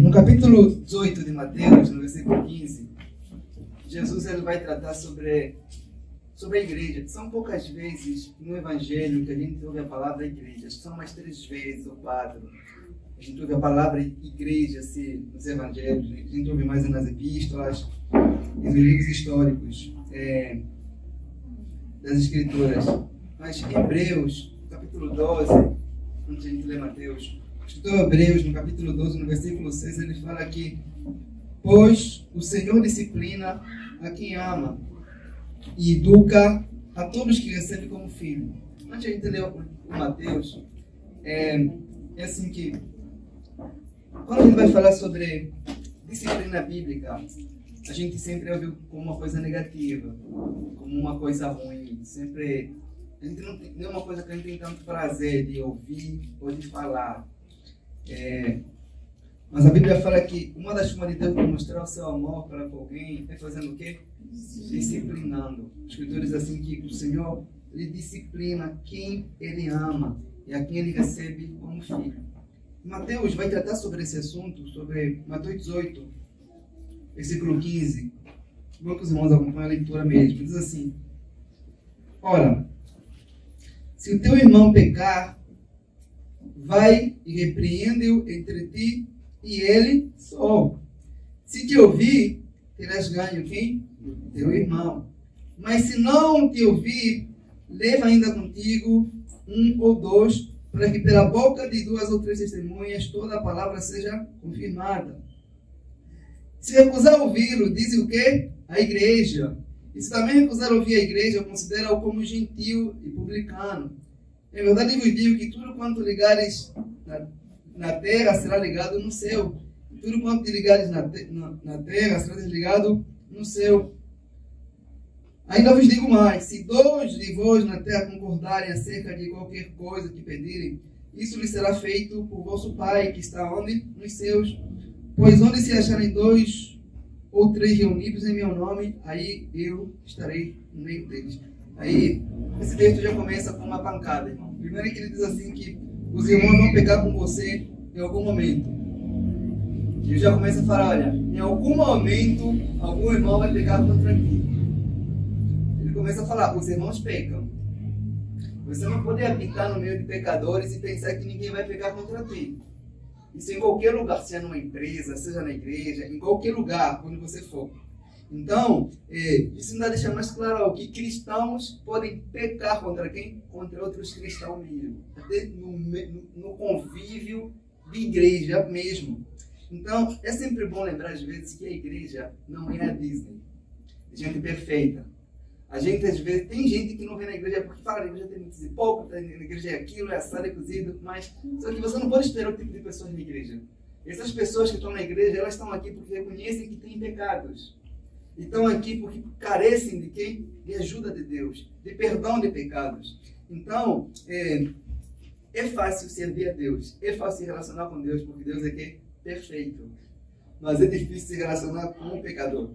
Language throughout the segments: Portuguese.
No capítulo 18 de Mateus, no versículo 15, Jesus ele vai tratar sobre a igreja. São poucas vezes no Evangelho que a gente ouve a palavra igreja. São mais 3 vezes ou 4. A gente ouve a palavra igreja assim, nos Evangelhos. A gente ouve mais nas epístolas e nos livros históricos das Escrituras. Mas em Hebreus, capítulo 12, antes de a gente ler Mateus, o escritor Hebreus, no capítulo 12, no versículo 6, ele fala que pois o Senhor disciplina a quem ama e educa a todos que recebem como filho. Antes de a gente ler o Mateus, é assim que quando a gente vai falar sobre disciplina bíblica, a gente sempre ouve como uma coisa negativa, como uma coisa ruim. Sempre, a gente não é uma coisa que a gente tem tanto prazer de ouvir ou de falar. Mas a Bíblia fala que uma das formas de Deus mostrar o seu amor para alguém é fazendo o quê? Disciplinando. Os escritores assim que o Senhor ele disciplina quem ele ama e a quem ele recebe como filho. Mateus vai tratar sobre esse assunto, sobre Mateus 18, versículo 15. Bom que os irmãos acompanhem a leitura mesmo. Diz assim: ora, se o teu irmão pecar, vai e repreende-o entre ti e ele só. Se te ouvir, terás ganho quem? Teu irmão. Mas se não te ouvir, leva ainda contigo 1 ou 2, para que pela boca de 2 ou 3 testemunhas toda a palavra seja confirmada. Se recusar ouvi-lo, diz o quê? A igreja. E se também recusar ouvir a igreja, considera-o como gentil e publicano. Em verdade vos digo que tudo quanto ligares na terra será ligado no céu. E tudo quanto ligares na terra será desligado no céu. Ainda vos digo mais, se 2 de vós na terra concordarem acerca de qualquer coisa que pedirem, isso lhe será feito por vosso Pai, que está onde? Nos céus. Pois onde se acharem 2 ou 3 reunidos em meu nome, aí eu estarei no meio deles. Aí, esse texto já começa com uma pancada, irmão. Primeiro que ele diz assim que os irmãos vão pegar com você em algum momento. Ele já começa a falar, olha, em algum momento, algum irmão vai pegar contra ti. Ele começa a falar, os irmãos pecam. Você não pode habitar no meio de pecadores e pensar que ninguém vai pecar contra ti. Isso em qualquer lugar, seja numa empresa, seja na igreja, em qualquer lugar, onde você for. Então, isso ainda deixa mais claro que cristãos podem pecar contra quem? Contra outros cristãos mesmo. Até no convívio de igreja mesmo. Então, é sempre bom lembrar às vezes que a igreja não é a Disney. É gente perfeita. A gente, às vezes, tem gente que não vem na igreja porque fala que a igreja tem muitos hipócritas, na igreja é aquilo, é assado, é cozido, mas só que você não pode esperar o tipo de pessoas na igreja. Essas pessoas que estão na igreja, elas estão aqui porque reconhecem que têm pecados. E estão aqui porque carecem de quem? De ajuda de Deus, de perdão de pecados. Então, é fácil servir a Deus, é fácil se relacionar com Deus, porque Deus é quem? Perfeito. Mas é difícil se relacionar com um pecador.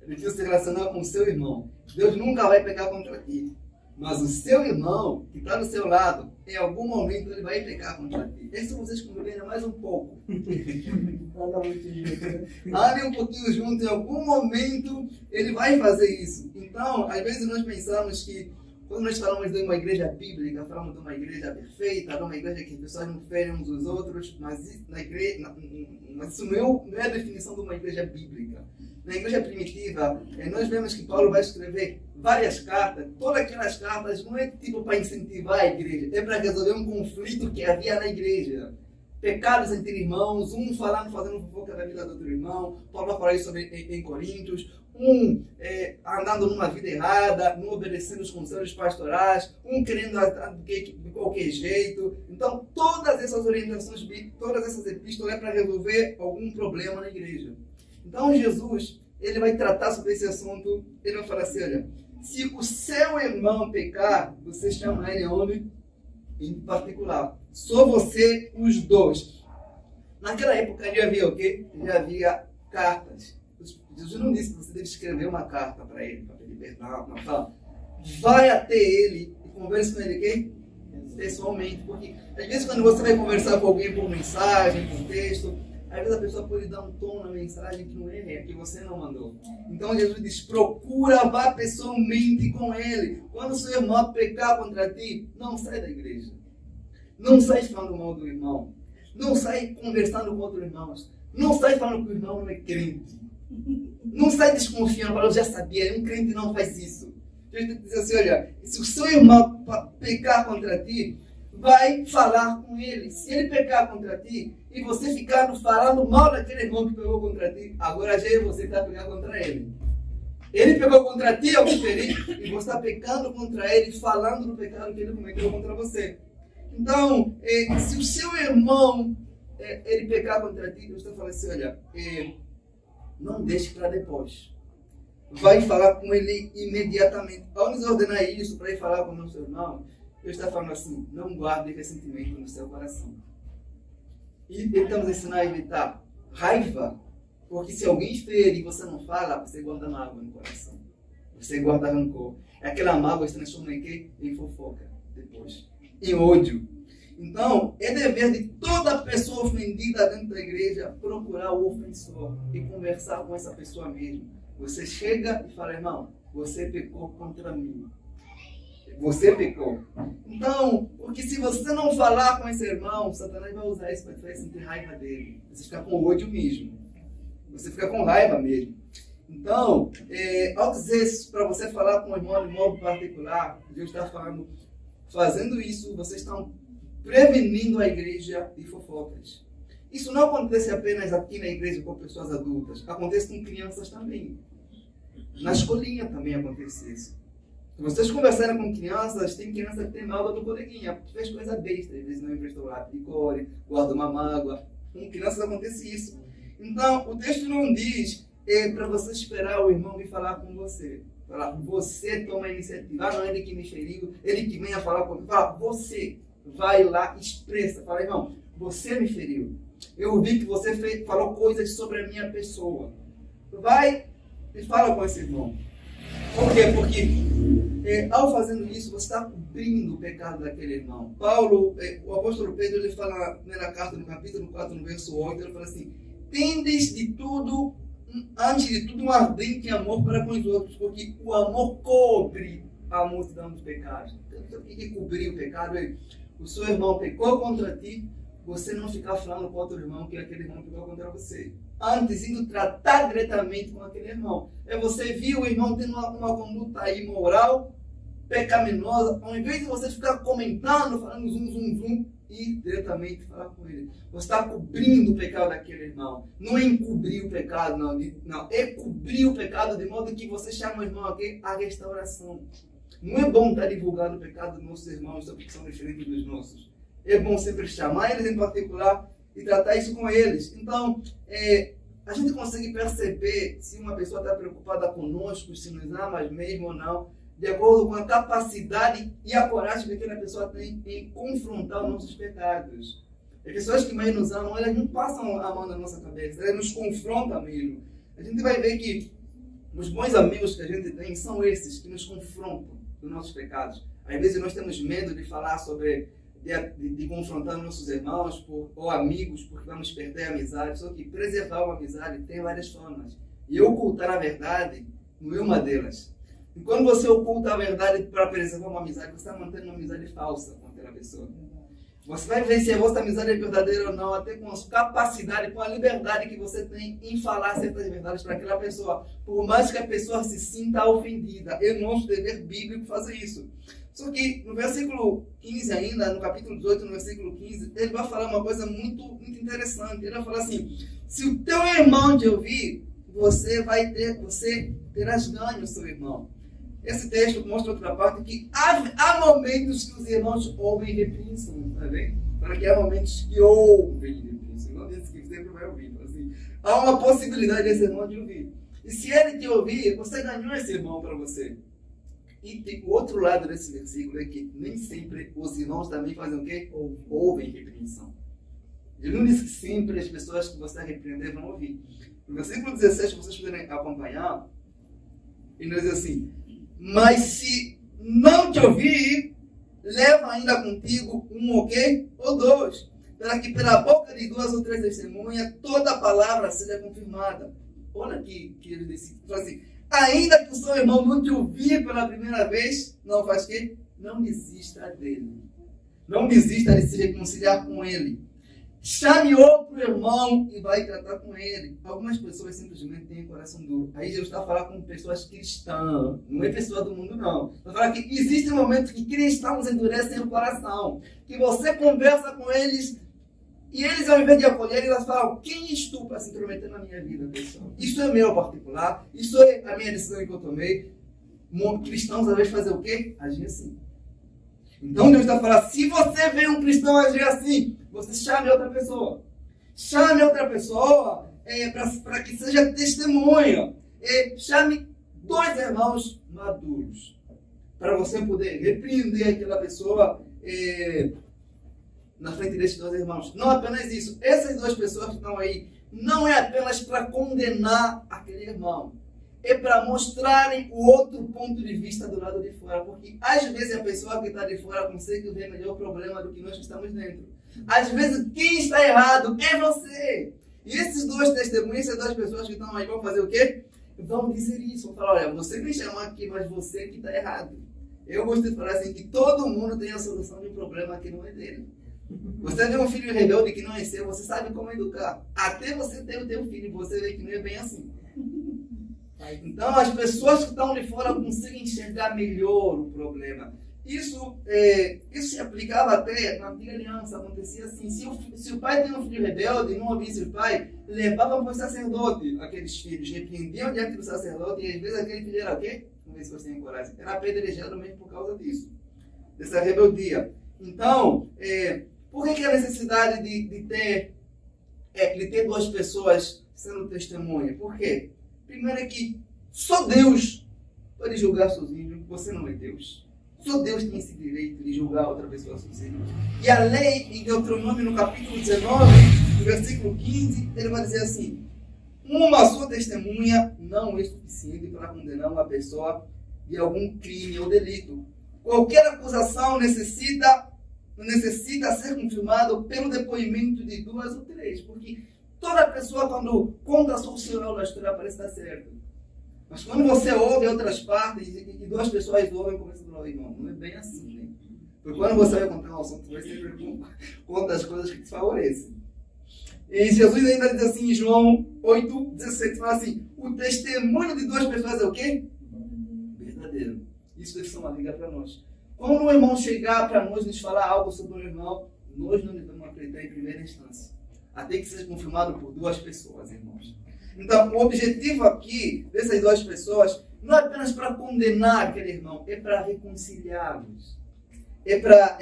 É difícil se relacionar com o seu irmão. Deus nunca vai pecar contra ti. Mas o seu irmão, que está do seu lado, em algum momento ele vai pecar contra ti. É se vocês conviverem mais um pouco. Andem um pouquinho junto, em algum momento ele vai fazer isso. Então, às vezes nós pensamos que, quando nós falamos de uma igreja bíblica, falamos de uma igreja perfeita, de uma igreja que as pessoas não ferem uns aos outros, mas isso não é a definição de uma igreja bíblica. Na igreja primitiva, nós vemos que Paulo vai escrever várias cartas. Todas aquelas cartas não é tipo para incentivar a igreja, é para resolver um conflito que havia na igreja. Pecados entre irmãos, um fazendo fofoca da vida do outro irmão. Paulo vai falar isso em Coríntios. Andando numa vida errada, não obedecendo os conselhos pastorais, querendo de qualquer jeito. Então, todas essas orientações, todas essas epístolas é para resolver algum problema na igreja. Então, Jesus, ele vai tratar sobre esse assunto, ele vai falar assim, olha, se o seu irmão pecar, você chama ele onde? Em particular. Só você, os dois. Naquela época já havia o quê? Já havia cartas. Jesus não disse que você deve escrever uma carta para ele, para pedir perdão. Não, fala. Vai até ele e converse com ele quê? pessoalmente. Porque às vezes quando você vai conversar com alguém por mensagem, por texto, às vezes a pessoa pode dar um tom na mensagem que não é que você não mandou. Então Jesus diz, procura, vá pessoalmente com ele. Quando seu irmão pecar contra ti, não sai da igreja. Não sai falando mal do irmão. Não sai conversando com outros irmãos. Não sai falando que o irmão não é crente. Não sai desconfiando, falando, eu já sabia, um crente não faz isso. Jesus diz assim, olha, se o seu irmão pecar contra ti, vai falar com ele. Se ele pecar contra ti e você ficar falando mal daquele irmão que pegou contra ti, agora já é você que está pegando contra ele. Ele pegou contra ti ao te ferir e você está pecando contra ele, falando do pecado que ele cometeu contra você. Então, se o seu irmão ele pecar contra ti, eu estou falando assim, olha, não deixe para depois. Vai falar com ele imediatamente. Ao nos ordenar isso para ir falar com o nosso irmão, eu estou falando assim, não guarde ressentimento no seu coração. E tentamos ensinar a evitar raiva, porque se alguém ferir e você não fala, você guarda mágoa no coração. Você guarda rancor. Aquela mágoa se transforma em quê? Em fofoca, depois. Em ódio. Então, é dever de toda pessoa ofendida dentro da igreja procurar o ofensor e conversar com essa pessoa mesmo. Você chega e fala, irmão, você pecou contra mim. Você pecou. Então, porque se você não falar com esse irmão, Satanás vai usar isso para te fazer sentir raiva dele. Você fica com ódio mesmo. Você fica com raiva mesmo. Então, ao dizer isso para você falar com o irmão de modo particular, Deus está falando, fazendo isso, vocês estão prevenindo a igreja de fofocas. Isso não acontece apenas aqui na igreja com pessoas adultas, acontece com crianças também. Na escolinha também acontece isso. Se vocês conversarem com crianças, tem criança que tem mágoa do coleguinha, fez coisa besta, às vezes não emprestou lápis de cor, guarda uma mágoa. Com crianças acontece isso. Então, o texto não diz para você esperar o irmão vir falar com você. Falar, você toma a iniciativa. Não é ele que me feriu, ele que venha falar comigo. Fala, você vai lá, expressa. Fala, irmão, você me feriu. Eu vi que você falou coisas sobre a minha pessoa. Vai e fala com esse irmão. Por quê? Porque ao fazendo isso, você está cobrindo o pecado daquele irmão. Paulo, o apóstolo Pedro, ele fala na primeira carta, no capítulo 4, no verso 8, ele fala assim, tendes de tudo, antes de tudo, um ardente amor para com os outros, porque o amor cobre a multidão dos pecados. Então, o que é cobrir o pecado? O seu irmão pecou contra ti, você não ficar falando com outro irmão que aquele irmão pecou contra você. Antes, indo tratar diretamente com aquele irmão. Você viu o irmão tendo uma conduta imoral, pecaminosa, ao invés de você ficar comentando, falando zum, e diretamente falar com ele. Você está cobrindo o pecado daquele irmão. Não é encobrir o pecado, não. É cobrir o pecado de modo que você chama o irmão aqui a restauração. Não é bom estar divulgando o pecado dos nossos irmãos, porque são diferentes dos nossos. É bom sempre chamar eles em particular e tratar isso com eles. Então, a gente consegue perceber se uma pessoa está preocupada conosco, se nos ama mesmo ou não, de acordo com a capacidade e a coragem que aquela pessoa tem em confrontar os nossos pecados. As pessoas que mais nos amam, elas não passam a mão na nossa cabeça, elas nos confrontam mesmo. A gente vai ver que os bons amigos que a gente tem são esses que nos confrontam dos nossos pecados. Às vezes nós temos medo de falar sobre, de confrontar nossos irmãos ou amigos, porque vamos perder a amizade. Só que preservar uma amizade tem várias formas. E ocultar a verdade não é uma delas. E quando você oculta a verdade para preservar uma amizade, você está mantendo uma amizade falsa com aquela pessoa. Você vai ver se a vossa amizade é verdadeira ou não, até com a sua capacidade, com a liberdade que você tem em falar certas verdades para aquela pessoa. Por mais que a pessoa se sinta ofendida. É nosso dever bíblico fazer isso. Só que no versículo 15 ainda, no capítulo 18, no versículo 15, ele vai falar uma coisa muito interessante. Ele vai falar assim, se o teu irmão te ouvir, você terás ganho o seu irmão. Esse texto mostra outra parte que há momentos que os irmãos ouvem e repreensão, tá vendo? Para que há momentos que ouvem e repreensam. Não disse que sempre vai ouvir. Assim, há uma possibilidade desse irmão de ouvir. E se ele te ouvir, você ganhou esse irmão para você. E tem o outro lado desse versículo é que nem sempre os irmãos também fazem o quê? Ouvem repreensão. Ele não diz que sempre as pessoas que você repreender vão ouvir. No versículo 16, se vocês puderem acompanhar, ele diz assim, mas se não te ouvir, leva ainda contigo um ou quê? Ou dois, para que pela boca de 2 ou 3 testemunhas toda a palavra seja confirmada. Olha que ele disse assim, ainda que o seu irmão não te ouvir pela primeira vez, não faz o quê? Não desista dele. Não desista de se reconciliar com ele. Chame outro irmão e vai tratar com ele. Algumas pessoas simplesmente têm coração duro. Aí Jesus está falando com pessoas cristãs. Não é pessoa do mundo, não. Está falando que existem momentos que cristãos endurecem o coração. Que você conversa com eles e eles, ao invés de acolher, eles falam: quem és tu para se intrometer na minha vida, pessoal? Isso é meu particular. Isso é a minha decisão que eu tomei. Cristãos, às vezes, fazem o quê? Agir assim. Então Deus está falando: se você vê um cristão agir assim, você chame outra pessoa. Chame outra pessoa para que seja testemunha. Chame 2 irmãos maduros. Para você poder repreender aquela pessoa na frente desses 2 irmãos. Não apenas isso. Essas 2 pessoas que estão aí não é apenas para condenar aquele irmão. É para mostrarem o outro ponto de vista do lado de fora. Porque às vezes a pessoa que está de fora consegue ver melhor o problema do que nós que estamos dentro. Às vezes quem está errado é você. E esses 2 testemunhos, essas 2 pessoas que estão aí vão fazer o quê? Vão dizer isso. Vão falar: olha, você me chamou aqui, mas você que está errado. Eu gosto de falar assim, que todo mundo tem a solução de um problema que não é dele. Você vê um filho rebelde que não é seu, você sabe como educar. Até você ter o teu filho, você vê que não é bem assim. Então, as pessoas que estão de fora conseguem enxergar melhor o problema. Isso se aplicava até na antiga aliança. Acontecia assim: se o pai tem um filho rebelde e não ouvisse o pai, levavam para o sacerdote aqueles filhos, repreendiam diante do sacerdote, e às vezes aquele filho era o quê? Vamos ver se você tem coragem. Era apedrejado mesmo por causa disso, dessa rebeldia. Então, por que a necessidade de ter 2 pessoas sendo testemunha? Por quê? Primeiro é que só Deus pode julgar sozinho. Você não é Deus. Só Deus tem esse direito de julgar outra pessoa sozinho. E a lei, em Deuteronômio, no capítulo 19, no versículo 15, ele vai dizer assim: uma só testemunha não é suficiente para condenar uma pessoa de algum crime ou delito. Qualquer acusação necessita ser confirmado pelo depoimento de 2 ou 3. Porque toda pessoa, quando conta a sua final da história, parece estar certo. Mas quando você ouve outras partes e 2 pessoas ouvem, começa a falar: irmão, não é bem assim, né? Porque quando você vai contar um assunto, você sempre conta as coisas que te favorecem. E Jesus ainda diz assim em João 8,17, fala assim: o testemunho de 2 pessoas é o quê? Verdadeiro. Isso deve ser uma liga para nós. Quando um irmão chegar para nós nos falar algo sobre o irmão, nós não devemos acreditar em primeira instância. Até que seja confirmado por 2 pessoas, irmãos. Então, o objetivo aqui dessas 2 pessoas não é apenas para condenar aquele irmão, é para reconciliá-los. É para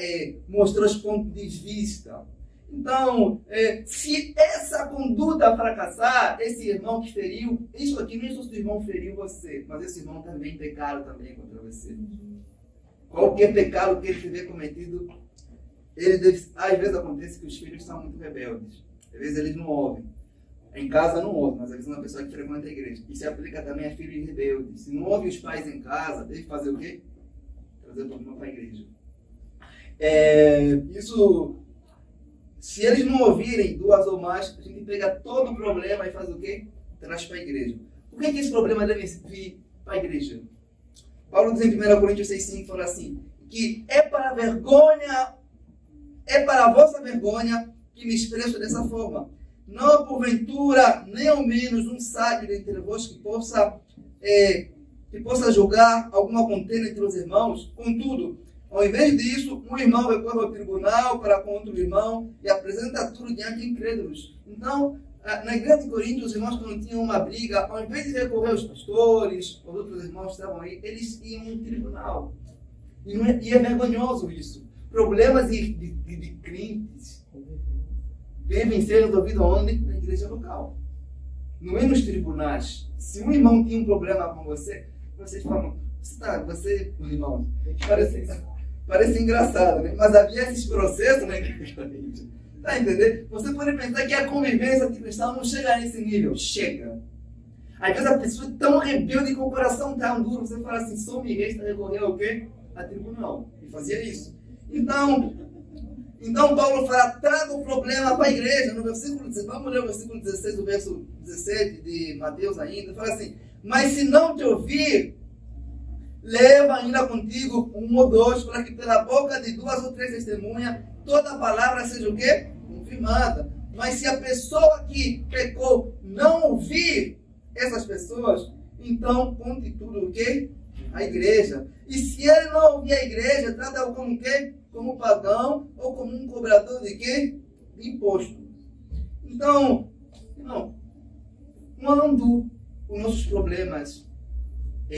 mostrar os pontos de vista. Então, se essa conduta fracassar, esse irmão que feriu, isso aqui não é só se o irmão feriu você, mas esse irmão também pecaram também contra você. Qualquer pecado que ele tiver cometido, às vezes acontece que os filhos são muito rebeldes. Às vezes eles não ouvem. Em casa não ouve, mas às vezes uma pessoa que frequenta a igreja. Isso se aplica também a filhos rebeldes. Se não ouve os pais em casa, tem que fazer o quê? Trazer o problema para a igreja. Se eles não ouvirem 2 ou mais, a gente pega todo o problema e faz o quê? Traz para a igreja. Por que esse problema deve vir para a igreja? Paulo diz em 1 Coríntios 6,5, fala assim, que é para a vossa vergonha que me expresso dessa forma. Não porventura, nem ao menos um sábio entre vós que possa julgar alguma contenda entre os irmãos. Contudo, ao invés disso, um irmão recorre ao tribunal para contra o irmão e apresenta tudo diante de incrédulos. Então, na igreja de Corinto, os irmãos, quando tinham uma briga, ao invés de recorrer aos pastores, os outros irmãos que estavam aí, eles iam no tribunal. E é vergonhoso isso. Problemas de crentes devem ser resolvidos onde? Na igreja local. Não é nos tribunais. Se um irmão tem um problema com você, vocês falam: irmão, parece engraçado, né? Mas havia esses processos na igreja. Tá entendendo? Você pode pensar que a convivência de cristão não chega nesse nível. Chega. Às vezes a pessoa é tão rebelde com o coração tão duro, você fala assim: só me resta recorrer ao quê? A tribunal. E fazia isso. Então Paulo fala, traga o problema para a igreja. No versículo 16, vamos ler o versículo 16 do verso 17 de Mateus ainda. Fala assim, mas se não te ouvir, leva ainda contigo 1 ou 2, para que pela boca de 2 ou 3 testemunhas, toda palavra seja o quê? Confirmada. Mas se a pessoa que pecou não ouvir essas pessoas, então conte tudo o quê? A igreja. E se ele não ouvir a igreja, trata-o como o quê? Como pagão ou como um cobrador de quê? De imposto. Então, irmão, quando os nossos problemas, a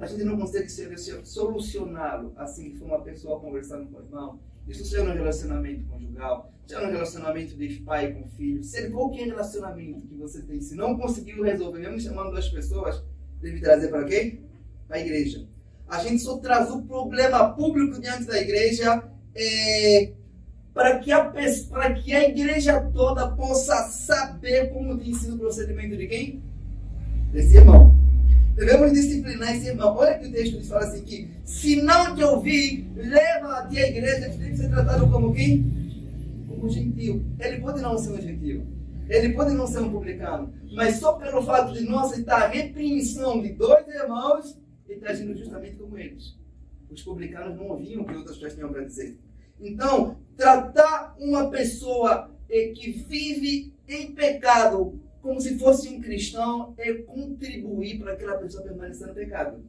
gente não consegue solucioná-lo assim que for uma pessoa conversando com o irmão, isso seja no relacionamento conjugal, seja no relacionamento de pai com filho, seja qualquer relacionamento que você tem, se não conseguiu resolver, mesmo chamando 2 pessoas, deve trazer para quê? Para a igreja. A gente só traz o problema público diante da igreja para que a igreja toda possa saber como tem sido o procedimento de quem? Desse irmão. Devemos disciplinar esse irmão. Olha que o texto diz, fala assim que se não te ouvir, leva-te à igreja, que tem que ser tratado como quem? Como gentil. Ele pode não ser um gentil. Ele pode não ser um publicano. Mas só pelo fato de não aceitar a repreensão de 2 irmãos, ele está agindo justamente como eles. Os publicanos não ouviam o que outras pessoas tinham para dizer. Então, tratar uma pessoa que vive em pecado como se fosse um cristão é contribuir para aquela pessoa permanecer no pecado.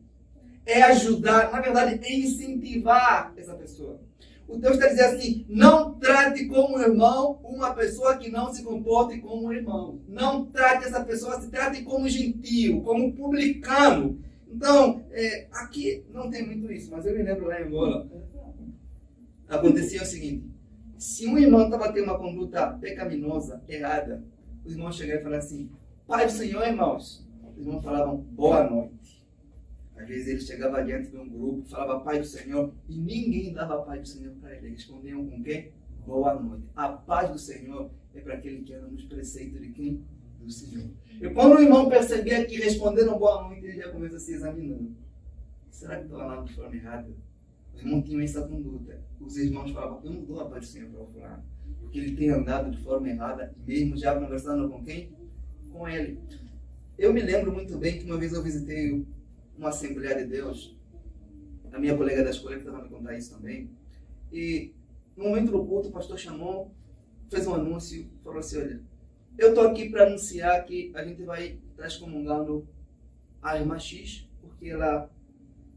É ajudar, na verdade, é incentivar essa pessoa. O texto está dizendo assim, não trate como irmão uma pessoa que não se comporte como um irmão. Não trate essa pessoa, se trate como gentil, como publicano. Então, aqui não tem muito isso, mas eu me lembro lá em Angola, acontecia o seguinte, se um irmão estava tendo uma conduta pecaminosa, errada, os irmãos chegaram e falaram assim, Pai do Senhor, irmãos. Os irmãos falavam, boa noite. Às vezes ele chegava diante de um grupo, falava Pai do Senhor, e ninguém dava Pai do Senhor para ele. Eles respondiam com quê? Boa noite. A paz do Senhor é para aquele que anda nos preceitos de quem? Do Senhor. E quando o irmão percebia que responderam boa noite, ele já começa a se examinando. Será que estou andando de forma errada? Os irmãos tinham essa conduta. Os irmãos falavam, eu não dou a paz do Senhor para o fulano, porque ele tem andado de forma errada, mesmo já conversando com quem? Com ele. Eu me lembro muito bem que uma vez eu visitei uma Assembleia de Deus, a minha colega da escola que estava me contando isso também, e no momento do culto o pastor chamou, fez um anúncio, falou assim, olha, eu estou aqui para anunciar que a gente vai estar excomungando a irmã X, porque ela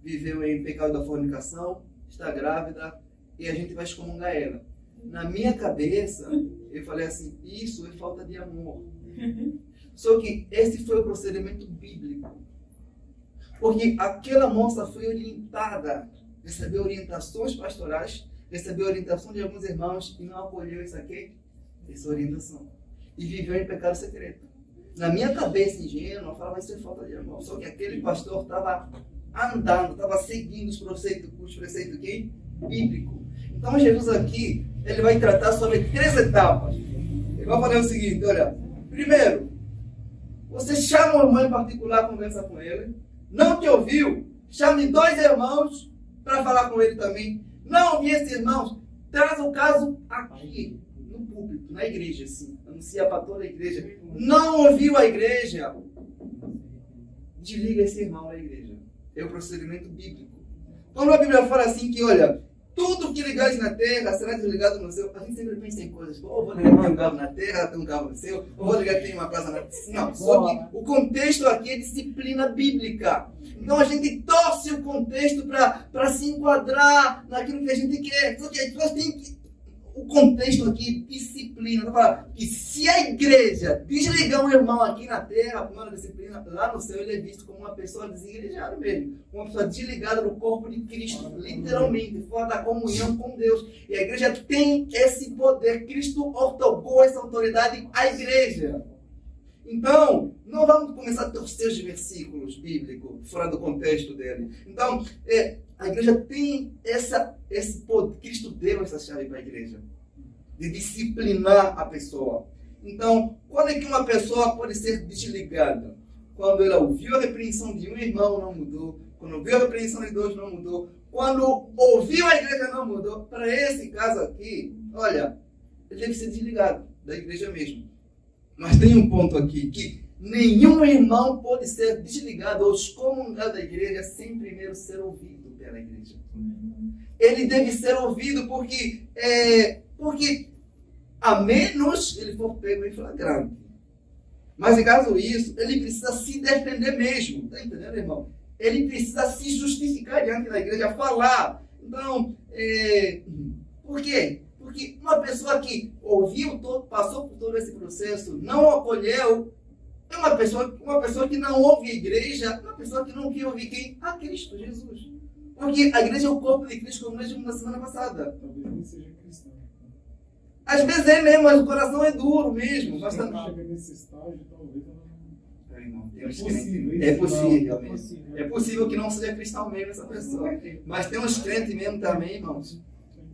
viveu em pecado da fornicação, está grávida, e a gente vai excomungar ela. Na minha cabeça, eu falei assim, isso é falta de amor. Só que esse foi o procedimento bíblico. Porque aquela moça foi orientada, recebeu orientações pastorais, recebeu orientação de alguns irmãos e não acolheu essa orientação. E viveu em pecado secreto. Na minha cabeça ingênua, eu falava, isso é falta de amor. Só que aquele pastor estava andando, estava seguindo os preceitos bíblicos. Então Jesus aqui, ele vai tratar sobre 3 etapas. Ele vai fazer o seguinte, olha, primeiro, você chama o irmão em particular, conversa com ele. Não te ouviu? Chame 2 irmãos para falar com ele também. Não ouvi esses irmãos? Traz o caso aqui, no púlpito, na igreja, assim. Anuncia para toda a igreja. Não ouviu a igreja? Desliga esse irmão da igreja. É o procedimento bíblico. Quando a Bíblia fala assim que, olha, tudo que ligares na terra será desligado no céu. A gente sempre pensa em coisas. Ou vou ligar que tem um carro na terra, tem um carro no céu. Ou vou ligar que tem uma casa na terra. Não, só que o contexto aqui é disciplina bíblica. Então a gente torce o contexto para se enquadrar naquilo que a gente quer. Só que as pessoas têm que... O contexto aqui, disciplina. Fala que se a igreja desligar um irmão aqui na terra, por uma disciplina, lá no céu ele é visto como uma pessoa desigrejada mesmo. Uma pessoa desligada do corpo de Cristo, literalmente, fora da comunhão com Deus. E a igreja tem esse poder. Cristo otorgou essa autoridade à igreja. Então, não vamos começar a torcer os versículos bíblicos fora do contexto dele. Então, a igreja tem esse poder. Cristo deu essa chave para a igreja, de disciplinar a pessoa. Então, quando é que uma pessoa pode ser desligada? Quando ela ouviu a repreensão de um irmão, não mudou. Quando ouviu a repreensão de 2, não mudou. quando ouviu a igreja não mudou, para esse caso aqui, olha, ele deve ser desligado da igreja mesmo. Mas tem um ponto aqui, que nenhum irmão pode ser desligado ou excomungado da igreja sem primeiro ser ouvido pela igreja. Ele deve ser ouvido porque a menos ele for pego em flagrante. Mas em caso isso, ele precisa se defender mesmo. Está entendendo, irmão? Ele precisa se justificar diante da igreja, falar. Então, por quê? Porque uma pessoa que ouviu todo, passou por todo esse processo, não acolheu, é uma pessoa que não ouve a igreja, uma pessoa que não quer ouvir quem? A Cristo, Jesus. Porque a igreja é o corpo de Cristo, como nós vimos na semana passada. Talvez nem seja cristão. Às vezes é mesmo, mas o coração é duro mesmo. Mas chega nesse estágio, talvez É possível que não seja cristão mesmo essa pessoa. Mas tem uns crentes mesmo também, irmãos.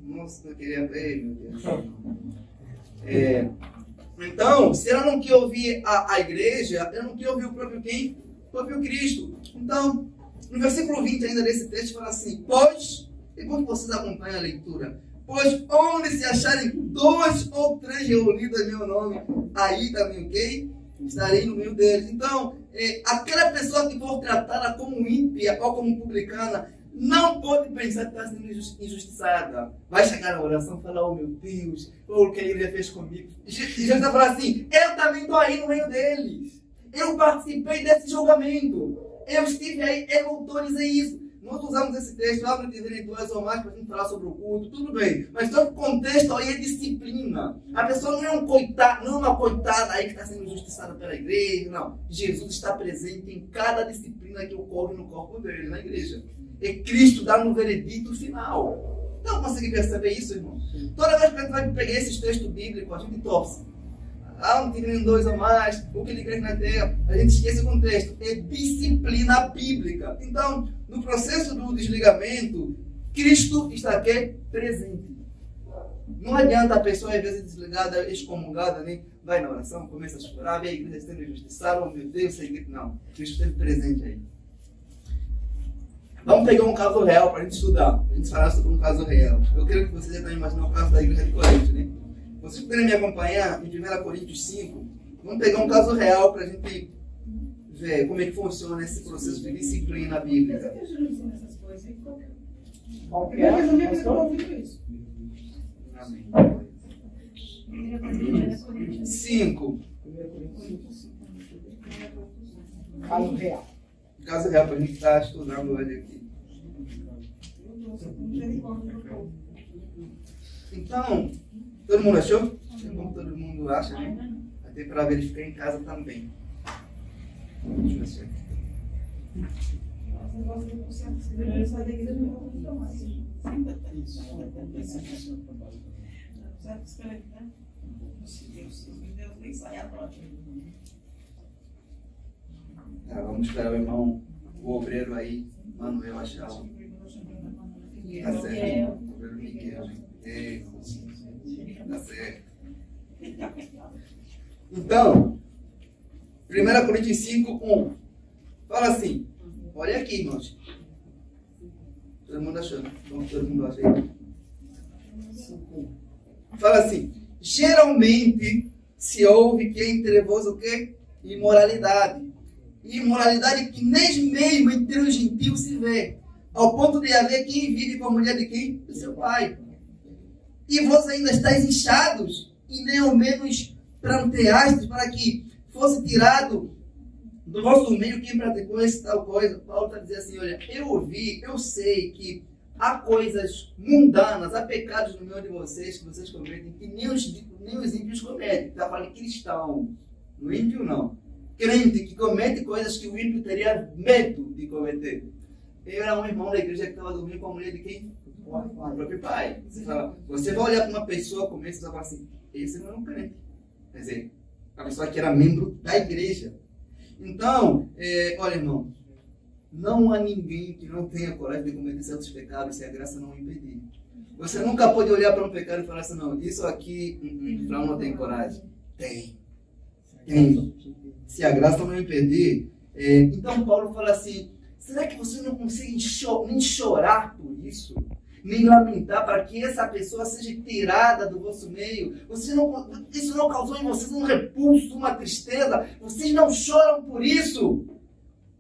Nossa, eu queria ver, meu Deus. Então, se ela não quer ouvir a igreja, ela não quer ouvir o próprio quem? O próprio Cristo. Então, no versículo 20 ainda desse texto fala assim: pois, enquanto vocês acompanham a leitura, pois onde se acharem 2 ou 3 reunidos em meu nome, aí também, ok? Estarei no meio deles. Então, aquela pessoa que for tratada como ímpia ou como publicana, não pode pensar que está sendo injustiçada. Vai chegar na oração e falar: oh meu Deus, o que a igreja fez comigo. E Jesus vai falar assim: eu também estou aí no meio deles. Eu participei desse julgamento. Eu estive aí, eu autorizei isso. Nós usamos esse texto, lá para tiverem 2 ou mais, para a gente falar sobre o culto, tudo bem. Mas todo o contexto aí é disciplina. A pessoa não é um coitado, não é uma coitada aí que está sendo injustiçada pela igreja, não. Jesus está presente em cada disciplina que ocorre no corpo dele, na igreja. E Cristo dá no veredito final. Então, consegue perceber isso, irmão? Toda vez que a gente vai pegar esses textos bíblicos, a gente torce. Não tem 2 ou mais, o que ele crê na terra, a gente esquece o contexto. É disciplina bíblica. Então, no processo do desligamento, Cristo está aqui presente. Não adianta a pessoa, às vezes, desligada, excomungada, né? Vai na oração, começa a chorar, vê a igreja sendo injustiçada, oh meu Deus, não. Cristo esteve presente aí. Vamos pegar um caso real para a gente estudar, para a gente falar sobre um caso real. Eu creio que vocês já estão imaginando o caso da igreja de Corinto, né? Vocês podem me acompanhar em 1 Coríntios 5. Vamos pegar um caso real para a gente ver como é que funciona esse processo de disciplina bíblica. Qualquer isso. Amém. 5. Caso real. Caso real para a gente estar estudando hoje aqui. Então, todo mundo achou? Como todo mundo acha, né? Até para verificar em casa também. Deixa eu ver se vamos esperar o irmão, o obreiro aí, Manuel, achar o. Tá certo. O obreiro Miguel. Tá certo. Então, 1 Coríntios 5, 1. Fala assim. Olha aqui, irmãos. Todo mundo achou? Todo mundo acha aí? Fala assim. Geralmente se ouve que entre vós o quê? Imoralidade. Imoralidade que nem mesmo entre os gentios se vê. Ao ponto de haver quem vive com a mulher de quem? Do seu pai. E vós ainda estáis inchados, e nem ao menos pranteastes para que fosse tirado do vosso meio quem praticou essa tal coisa. Paulo está dizendo assim: olha, eu ouvi, eu sei que há coisas mundanas, há pecados no meio de vocês que vocês cometem, que nem os ímpios cometem. Está falando cristão, no ímpio não. Crente que comete coisas que o ímpio teria medo de cometer. Eu era um irmão da igreja que estava dormindo com a mulher de quem? O próprio pai. Você vai olhar para uma pessoa como esse e vai falar assim: esse não é um crente. Quer dizer, a pessoa que era membro da igreja. Então, olha, irmão, não há ninguém que não tenha coragem de cometer certos pecados se a graça não o impedir. Você nunca pode olhar para um pecado e falar assim: não, isso aqui, Fran não tem coragem. Tem. Se a graça não impedir. Então, Paulo fala assim: Será que você não consegue nem chorar por isso? Nem lamentar para que essa pessoa seja tirada do vosso meio? Isso não causou em vocês um repulso, uma tristeza? Vocês não choram por isso?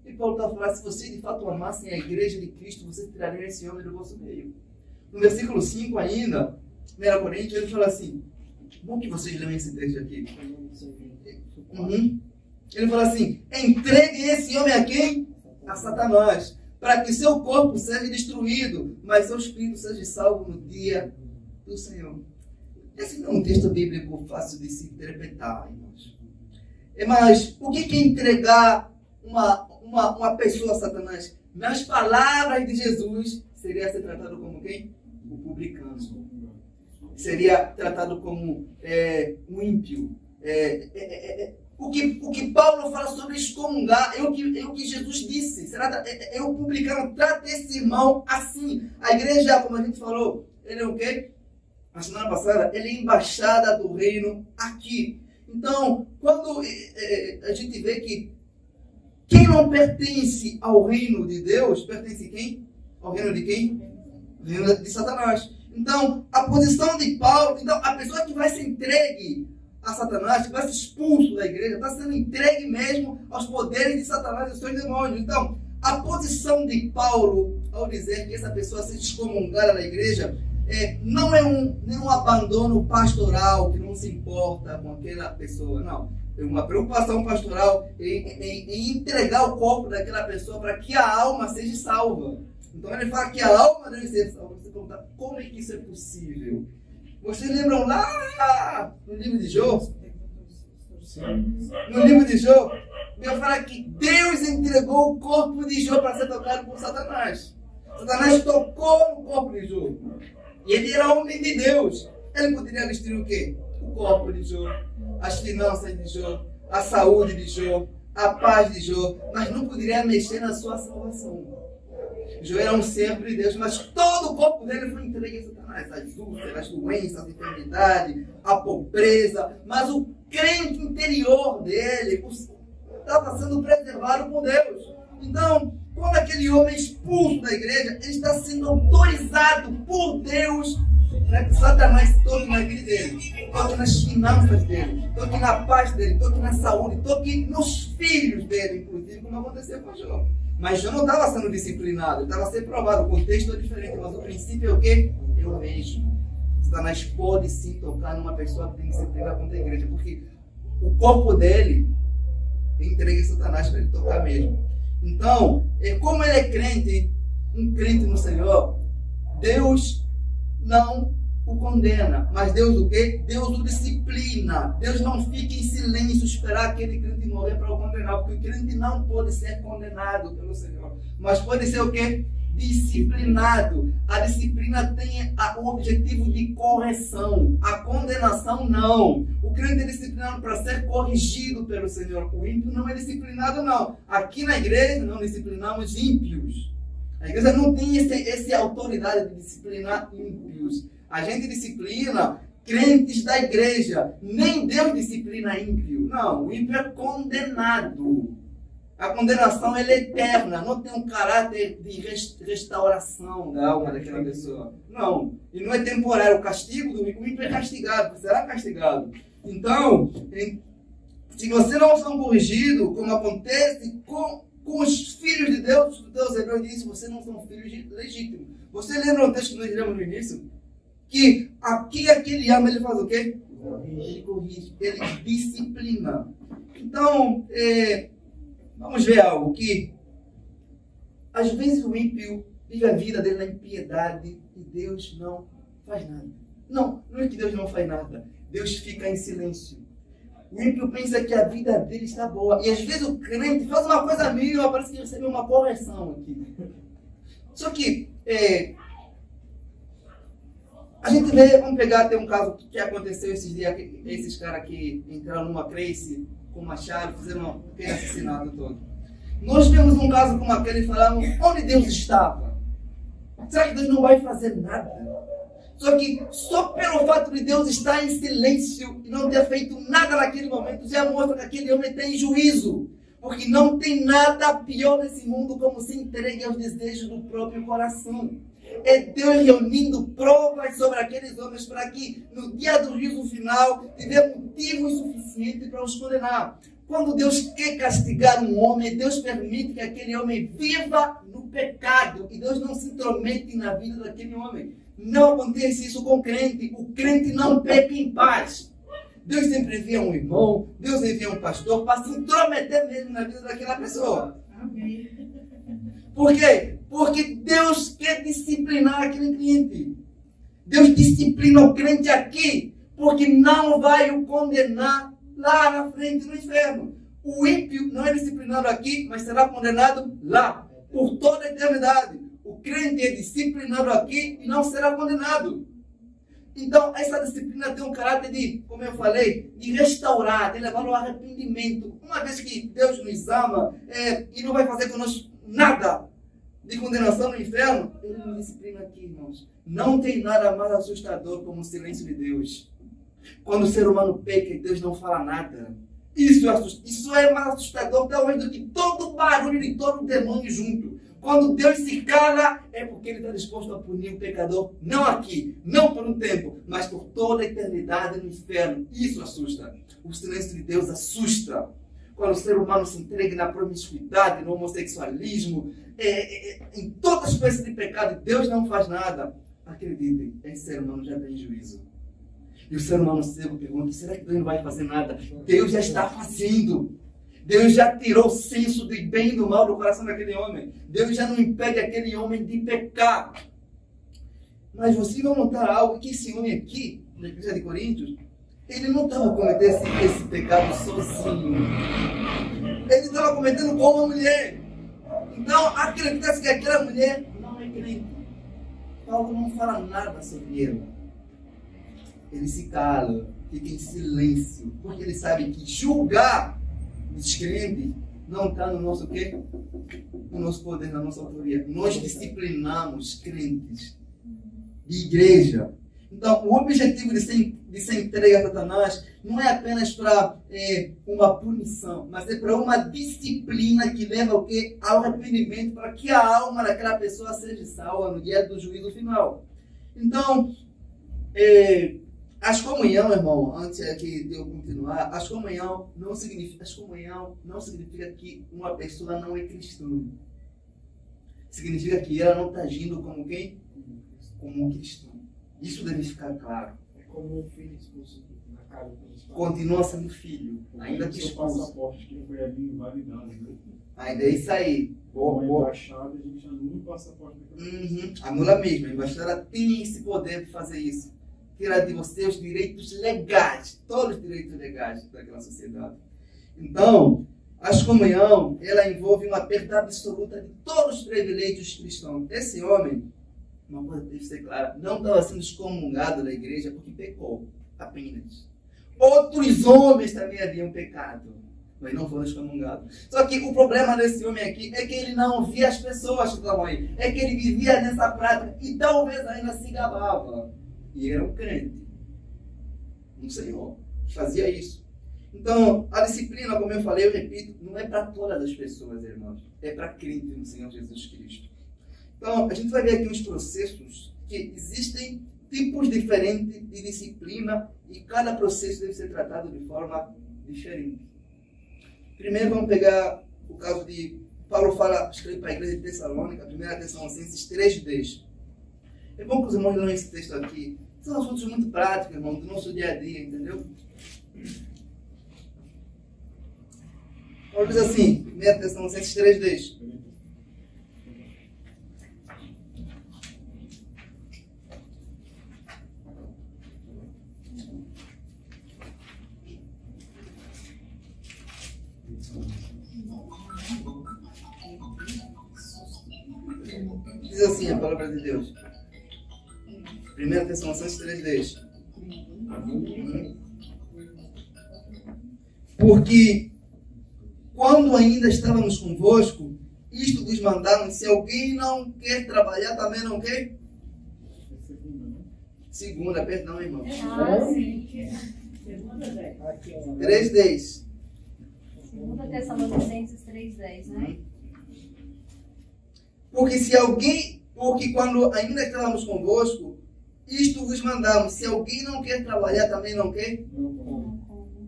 E Paulo está falando, se vocês de fato amassem a igreja de Cristo, vocês tirariam esse homem do vosso meio. No versículo 5 ainda, 1 Coríntios, ele fala assim, bom que vocês leiam esse texto aqui. Ele fala assim, entreguem esse homem a quem? A Satanás, para que seu corpo seja destruído, mas seu espírito seja salvo no dia do Senhor. Esse não é um texto bíblico fácil de se interpretar, irmãos. Mas o que é entregar uma pessoa a Satanás? Nas palavras de Jesus, seria ser tratado como quem? O publicano. Seria tratado como um ímpio. O que Paulo fala sobre excomungar é o que Jesus disse. O publicano trata esse irmão assim. A igreja, como a gente falou, ele é o quê? A semana passada, ele é embaixada do reino aqui. Então, quando a gente vê que quem não pertence ao reino de Deus, pertence quem? Ao reino de quem? Ao reino de Satanás. Então, a posição de Paulo, então, a pessoa que vai ser entregue a Satanás, que vai ser expulso da igreja, está sendo entregue mesmo aos poderes de Satanás e dos seus demônios. Então, a posição de Paulo, ao dizer que essa pessoa seja excomungada da igreja, não é um abandono pastoral que não se importa com aquela pessoa, não. É uma preocupação pastoral em entregar o corpo daquela pessoa para que a alma seja salva. Então ele fala que a alma deve ser salva. Você pergunta, como é que isso é possível? Vocês lembram lá no livro de Jó? No livro de Jó, Deus fala que Deus entregou o corpo de Jó para ser tocado por Satanás. Satanás tocou no corpo de Jó. E ele era homem de Deus. Ele poderia destruir o quê? O corpo de Jó, as finanças de Jó, a saúde de Jó, a paz de Jó, mas não poderia mexer na sua salvação. Jó era um servo de Deus, mas todo o corpo dele foi entregue a Satanás. As úlceras, as doenças, a enfermidade, a pobreza. Mas o crente interior dele estava sendo preservado por Deus. Então, quando aquele homem é expulso da igreja, ele está sendo autorizado por Deus para que Satanás toque na vida dele, toque nas finanças dele, toque na paz dele, toque na saúde, toque nos filhos dele, inclusive, como aconteceu com Jó. Mas Jó não estava sendo disciplinado, ele estava sendo provado. O contexto é diferente, mas o princípio é o quê? É o mesmo. Satanás pode sim tocar numa pessoa que tem disciplina contra a igreja, porque o corpo dele entrega a Satanás para ele tocar mesmo. Então, como ele é crente, um crente no Senhor, Deus não o condena, mas Deus o quê? Deus o disciplina. Deus não fica em silêncio esperar aquele crente morrer para o condenar, porque o crente não pode ser condenado pelo Senhor, mas pode ser o quê? Disciplinado. A disciplina tem o objetivo de correção, a condenação não. O crente é disciplinado para ser corrigido pelo Senhor. O ímpio não é disciplinado, não. Aqui na igreja não disciplinamos ímpios. A igreja não tem essa autoridade de disciplinar ímpios. A gente disciplina crentes da igreja. Nem Deus disciplina ímpio. Não, o ímpio é condenado. A condenação é eterna, não tem um caráter de restauração da alma daquela pessoa. Não, e não é temporário. O castigo do ímpio é castigado, será castigado. Então, se você não for corrigido, como acontece com os filhos de Deus, Deus Hebreus disse, vocês não são filhos legítimos. Você lembra o texto que nós lemos no início? Que aquele ama, ele faz o quê? Ele corrige, ele disciplina. Então, vamos ver algo que, às vezes o ímpio vive a vida dele na impiedade e Deus não faz nada. Não é que Deus não faz nada. Deus fica em silêncio. O ímpio pensa que a vida dele está boa. E às vezes o crente faz uma coisa mínima, parece que recebeu uma correção aqui. Só que, a gente vê, vamos pegar até um caso que aconteceu esses dias, esses caras que entraram numa crença com machado, fizeram aquele assassinato todo. Nós vemos um caso como aquele e falamos, onde Deus estava? Será que Deus não vai fazer nada? Só que só pelo fato de Deus estar em silêncio e não ter feito nada naquele momento, já mostra que aquele homem tem juízo. Porque não tem nada pior nesse mundo como se entregue aos desejos do próprio coração. É Deus reunindo provas sobre aqueles homens para que no dia do juízo final tiver motivos suficientes para os condenar. Quando Deus quer castigar um homem, Deus permite que aquele homem viva no pecado e Deus não se intromete na vida daquele homem. Não acontece isso com o crente. O crente não peca em paz. Deus sempre envia um irmão, Deus envia um pastor para se intrometer mesmo na vida daquela pessoa. Amém. Por quê? Porque Deus quer disciplinar aquele crente. Deus disciplina o crente aqui, porque não vai o condenar lá na frente no inferno. O ímpio não é disciplinado aqui, mas será condenado lá, por toda a eternidade. O crente é disciplinado aqui e não será condenado. Então, essa disciplina tem um caráter de, como eu falei, de restaurar, de levar ao arrependimento. Uma vez que Deus nos ama e não vai fazer conosco nada de condenação no inferno, Ele nos disciplina aqui, irmãos. Não tem nada mais assustador como o silêncio de Deus. Quando o ser humano peca e Deus não fala nada, isso é mais assustador talvez do que todo o barulho de todo o demônio junto. Quando Deus se cala, é porque Ele está disposto a punir o pecador, não aqui, não por um tempo, mas por toda a eternidade no inferno. Isso assusta. O silêncio de Deus assusta. Quando o ser humano se entrega na promiscuidade, no homossexualismo, em todas as espécies de pecado, e Deus não faz nada, acreditem, esse ser humano já tem juízo. E o ser humano cego pergunta, será que Deus não vai fazer nada? Deus já está fazendo. Deus já tirou o senso do bem e do mal do coração daquele homem. Deus já não impede aquele homem de pecar. Mas vocês vão notar algo, que esse homem aqui, na igreja de Coríntios, ele não estava cometendo esse pecado sozinho. Ele estava cometendo com uma mulher. Então, acredita-se que aquela mulher não é crente. Paulo não fala nada sobre ela. Ele se cala, fica em silêncio, porque ele sabe que julgar os crentes não está no nosso quê? No nosso poder, na nossa autoria. Nós disciplinamos crentes de igreja. Então, o objetivo de ser entregue a Satanás não é apenas para uma punição, mas é para uma disciplina que leva ao quê? Ao arrependimento, para que a alma daquela pessoa seja salva no dia do juízo final. Então, as comunhão, irmão, antes aqui de eu continuar, as comunhão não significa que uma pessoa não é cristã. Significa que ela não está agindo como quem? Como um cristão. Isso deve ficar claro. É como um filho expulso na casa dos pais. Continua sendo filho, ainda que o expulso. passaporte que foi ali invalidado, né? Ainda é isso aí. Boa. Embaixada, a gente anula o passaporte daquela Anula mesmo. A embaixada tem esse poder de fazer isso. Tirar de você os direitos legais, todos os direitos legais daquela sociedade. Então, a excomunhão, ela envolve uma perda absoluta de todos os privilégios cristãos. Esse homem, uma coisa deve ser clara, não estava sendo excomungado da igreja porque pecou, apenas. Outros homens também haviam pecado, mas não foram excomungados. Só que o problema desse homem aqui é que ele não via as pessoas que estavam aí, é que ele vivia nessa prática e talvez ainda se gabava. E era um crente, um Senhor, que fazia isso. Então, a disciplina, como eu falei, eu repito, não é para todas as pessoas, irmãos. É para crente no Senhor Jesus Cristo. Então, a gente vai ver aqui uns processos que existem tipos diferentes de disciplina e cada processo deve ser tratado de forma diferente. Primeiro, vamos pegar o caso de Paulo escreve para a igreja de Tessalônica, 1 Tessalonicenses 3:10. É bom que os irmãos leiam esse texto aqui. São assuntos muito práticos, irmão, do nosso dia a dia, entendeu? Paulo diz assim, 1 Tessalonicenses 3:10. Diz assim a palavra de Deus. 1 Tessalonicenses 3:10. Porque quando ainda estávamos convosco, isto vos mandamos, se alguém não quer trabalhar, também não quer? Segunda, perdão, irmão. 3:10. Tessalonicenses 3:10, né? Porque quando ainda estávamos convosco, isto vos mandamos. Se alguém não quer trabalhar, também não quer?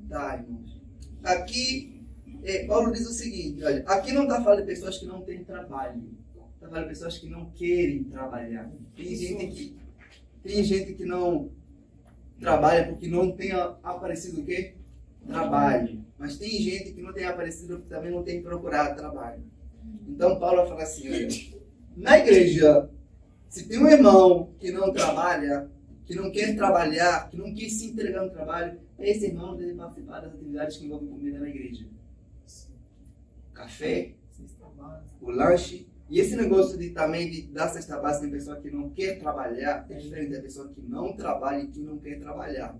Tá, irmãos. Aqui, Paulo diz o seguinte, olha, aqui não está falando de pessoas que não têm trabalho. Está falando de pessoas que não querem trabalhar. Tem gente que não trabalha porque não tem aparecido o quê? Trabalho. Mas tem gente que não tem aparecido porque também não tem procurado trabalho. Então Paulo vai falar assim, olha, na igreja, se tem um irmão que não trabalha, que não quer trabalhar, que não quer se entregar no trabalho, esse irmão deve participar das atividades que envolvem comida na igreja. Café, o lanche. E esse negócio também de dar cesta básica em pessoa que não quer trabalhar é diferente da pessoa que não trabalha e que não quer trabalhar.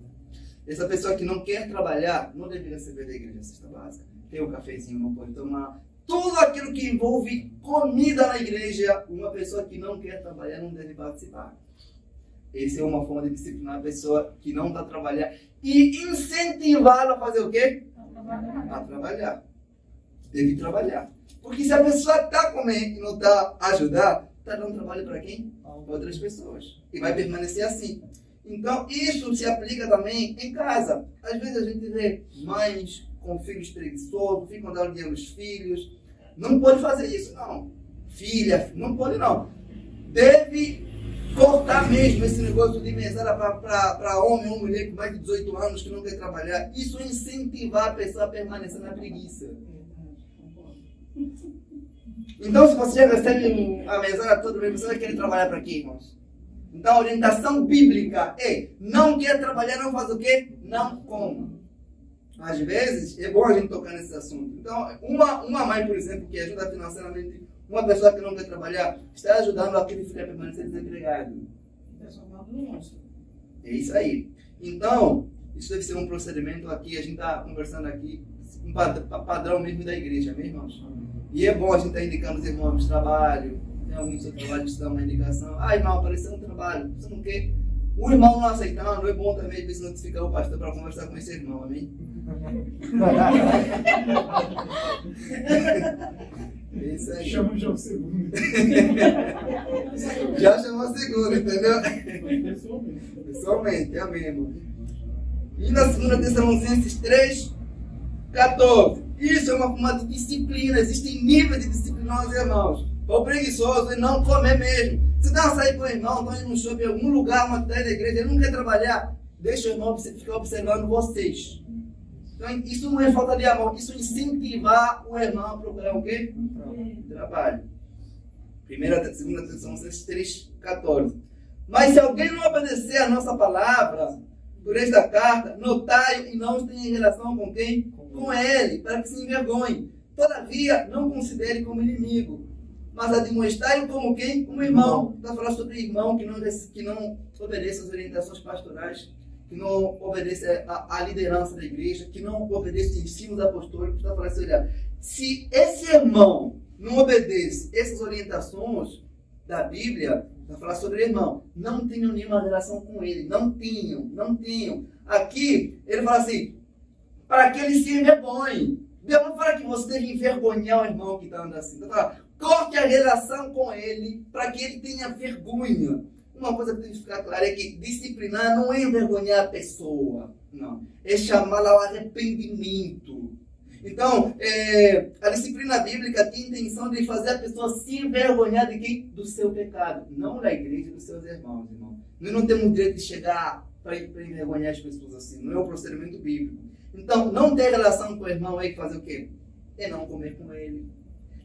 Essa pessoa que não quer trabalhar não deveria receber da igreja a cesta básica. Tem um cafezinho, não pode tomar. Tudo aquilo que envolve comida na igreja, uma pessoa que não quer trabalhar não deve participar. Essa é uma forma de disciplinar a pessoa que não está trabalhando e incentivá-la a fazer o quê? A trabalhar. Deve trabalhar. Porque se a pessoa está comendo e não está a ajudar, está dando trabalho para quem? Para outras pessoas. E vai permanecer assim. Então, isso se aplica também em casa. Às vezes a gente vê mães com filhos preguiçosos, ficam dando dinheiro aos filhos. Não pode fazer isso, não. Filha, não pode, não. Deve cortar mesmo esse negócio de mesada para homem ou mulher com mais de 18 anos que não quer trabalhar. Isso é incentivar a pessoa a permanecer na preguiça. Então, se você já recebe a mesada toda vez, você vai querer trabalhar para quê, irmãos? Então, a orientação bíblica é: não quer trabalhar, não faz o quê? Não coma. Às vezes, é bom a gente tocar nesse assunto. Então, uma mãe, por exemplo, que ajuda financeiramente uma pessoa que não quer trabalhar, está ajudando aquele filho a permanecer desempregado. É isso aí. Então, isso deve ser um procedimento aqui, a gente está conversando aqui, um padrão mesmo da igreja, meus irmãos. E é bom a gente estar indicando os irmãos trabalho. Tem alguns seu trabalho que dá uma indicação. Ah, irmão, apareceu um trabalho. Você não quer? O irmão não aceitando, é bom também ver se notificar o pastor para conversar com esse irmão, amém? É isso aí. Chama já o segundo. Já chamou o segundo, entendeu? Pessoalmente, amém, irmão. E na 2 Tessalonicenses 3:14. Isso é uma forma de disciplina. Existem níveis de disciplinar os irmãos. O preguiçoso e não comer mesmo. Você dá uma sair com o irmão, estão indo no shopping em algum lugar, uma cidade da igreja, ele não quer trabalhar. Deixa o irmão ficar observando vocês. Então, isso não é falta de amor, isso é incentivar o irmão a procurar o quê? Trabalho. 2 Tessalonicenses 3:14. Mas se alguém não obedecer a nossa palavra, por esta carta, notai e não tenha relação com quem? Com ele, para que se envergonhe. Todavia, não considere como inimigo, mas admoestai-o como quem? Como irmão. Está falando sobre irmão que não obedece às orientações pastorais, que não obedece à liderança da igreja, que não obedece aos ensinos apostólicos. Está falando assim, olha, se esse irmão não obedece essas orientações da Bíblia, vai falar sobre irmão, não tenham nenhuma relação com ele, não tenham. Aqui, ele fala assim, para que ele se envergonhe. Deus não fala que você deve envergonhar o irmão que está andando assim. Ele fala, corte a relação com ele, para que ele tenha vergonha. Uma coisa que tem que ficar clara é que disciplinar não é envergonhar a pessoa, não. É chamá-la ao arrependimento. Então, a disciplina bíblica tem a intenção de fazer a pessoa se envergonhar de quem? Do seu pecado. Não da igreja, dos seus irmãos, irmão. Nós não temos o direito de chegar para envergonhar as pessoas assim. Não é o procedimento bíblico. Então, não ter relação com o irmão é fazer o quê? É não comer com ele.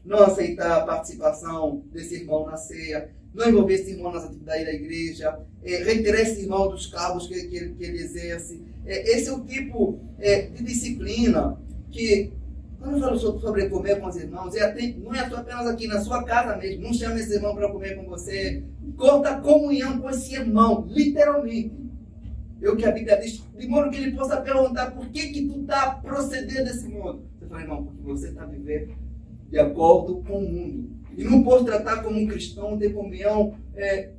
Não aceitar a participação desse irmão na ceia. Não envolver esse irmão nas atividades da igreja. Retirar esse irmão dos cargos que ele exerce. Esse é o tipo de disciplina que, quando eu falo sobre comer com os irmãos, não é apenas aqui na sua casa mesmo. Não chame esse irmão para comer com você. Corta a comunhão com esse irmão, literalmente. É o que a Bíblia diz, de modo que ele possa perguntar por que tu está procedendo desse modo. Você fala, irmão, porque você está vivendo de acordo com o mundo. E não posso tratar como um cristão, ter comunhão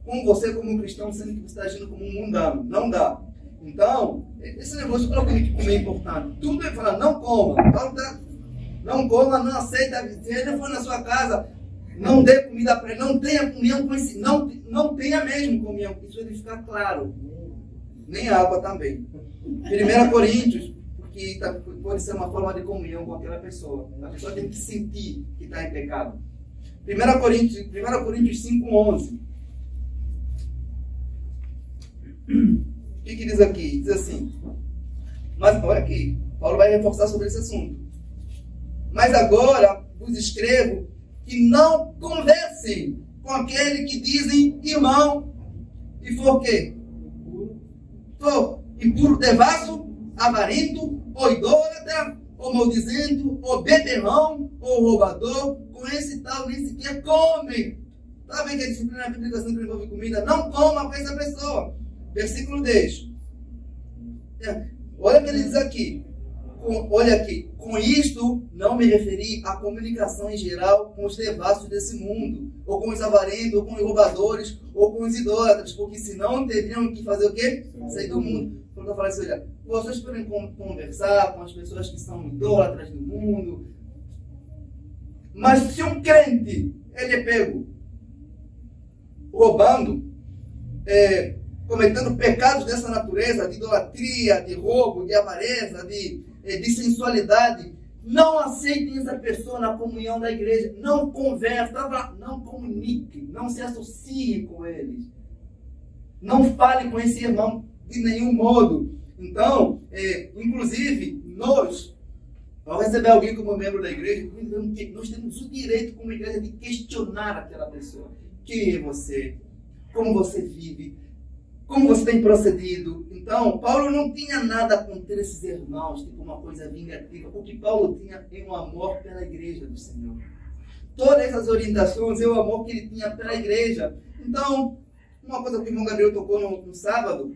com você como um cristão, sendo que você está agindo como um mundano. Não dá. Então, esse negócio, olha como é importante. Tudo é falar, não coma. Paulo está Não coma, não aceita. Se ele for na sua casa, não dê comida para ele. Não tenha comunhão com esse. Não tenha mesmo comunhão. Isso deve ficar claro. Nem água também. 1 Coríntios, porque pode ser uma forma de comunhão com aquela pessoa. A pessoa tem que sentir que está em pecado. 1 Coríntios 5:11. O que diz aqui? Diz assim. Mas olha aqui, Paulo vai reforçar sobre esse assunto. Mas agora vos escrevo que não conversem com aquele que dizem irmão e for o quê? For impuro, devasso, avarento, ou idólatra, ou maldizento, ou beberrão, ou roubador, com esse tal nem sequer come. Está vendo que a disciplina bíblica sempre envolve comida? Não coma com essa pessoa. Versículo 10. Olha o que ele diz aqui. Olha aqui. Com isto, não me referi à comunicação em geral com os devassos desse mundo, ou com os avarentos, ou com os roubadores, ou com os idólatras, porque senão teriam que fazer o quê? Sair do mundo. Quando eu falo assim, olha, vocês podem conversar com as pessoas que são idólatras do mundo, mas se um crente, ele é pego roubando, cometendo pecados dessa natureza, de idolatria, de roubo, de avareza, de sensualidade, não aceitem essa pessoa na comunhão da igreja, não converse, não comunique, não se associe com eles, não fale com esse irmão de nenhum modo. Então, inclusive, nós, ao receber alguém como membro da igreja, nós temos o direito como igreja de questionar aquela pessoa. Quem é você? Como você vive? Como você tem procedido? Então, Paulo não tinha nada contra esses irmãos, tipo uma coisa vingativa. O que Paulo tinha é um amor pela igreja do Senhor. Todas essas orientações é o amor que ele tinha pela igreja. Então, uma coisa que o irmão Gabriel tocou no sábado,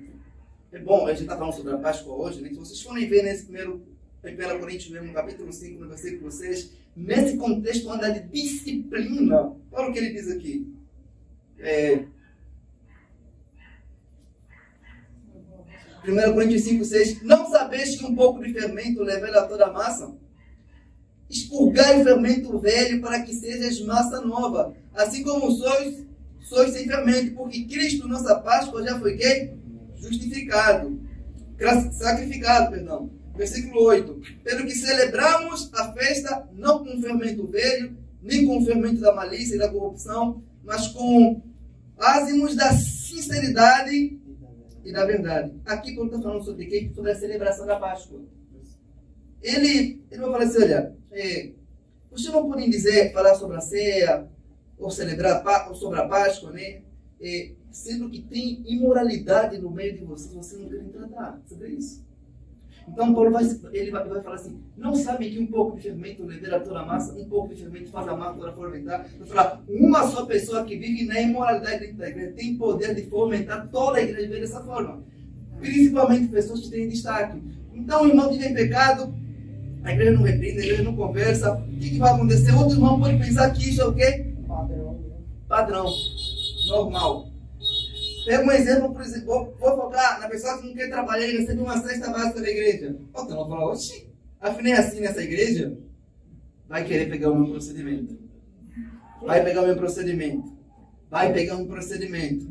é bom, a gente está falando sobre a Páscoa hoje, né? Se vocês forem ver nesse primeiro 1 Coríntios, no capítulo 5, no versículo 6, nesse contexto anda de disciplina. Olha o que ele diz aqui. 1 Coríntios 5, 6. Não sabeis que um pouco de fermento revela toda a massa? Expurgai o fermento velho para que sejas massa nova. Assim como sois sem fermento, porque Cristo, nossa Páscoa, já foi quê? Justificado. Sacrificado, perdão. Versículo 8. Pelo que celebramos a festa, não com o fermento velho, nem com o fermento da malícia e da corrupção, mas com ázimos da sinceridade e da verdade. Aqui, quando está falando sobre quê? Sobre a celebração da Páscoa. Ele vai falar assim, olha, vocês não podem falar sobre a ceia, ou celebrar sobre a Páscoa, né? Sendo que tem imoralidade no meio de vocês não querem tratar sobre isso. Então, Paulo vai falar assim, não sabem que um pouco de fermento levera toda a massa, um pouco de fermento faz a massa para fermentar. Vai falar, uma só pessoa que vive na imoralidade dentro da igreja tem poder de fomentar toda a igreja dessa forma. Principalmente pessoas que têm destaque. Então, o irmão que tem pecado, a igreja não repreende, a igreja não conversa. O que vai acontecer? Outro irmão pode pensar que isso é o quê? Padrão. Normal. Pega um exemplo, por exemplo, vou focar na pessoa que não quer trabalhar e recebe uma cesta básica da igreja. Então eu vou falar, oxi, afinal é assim nessa igreja? Vai querer pegar o meu procedimento. Vai pegar o meu procedimento. Vai pegar um procedimento.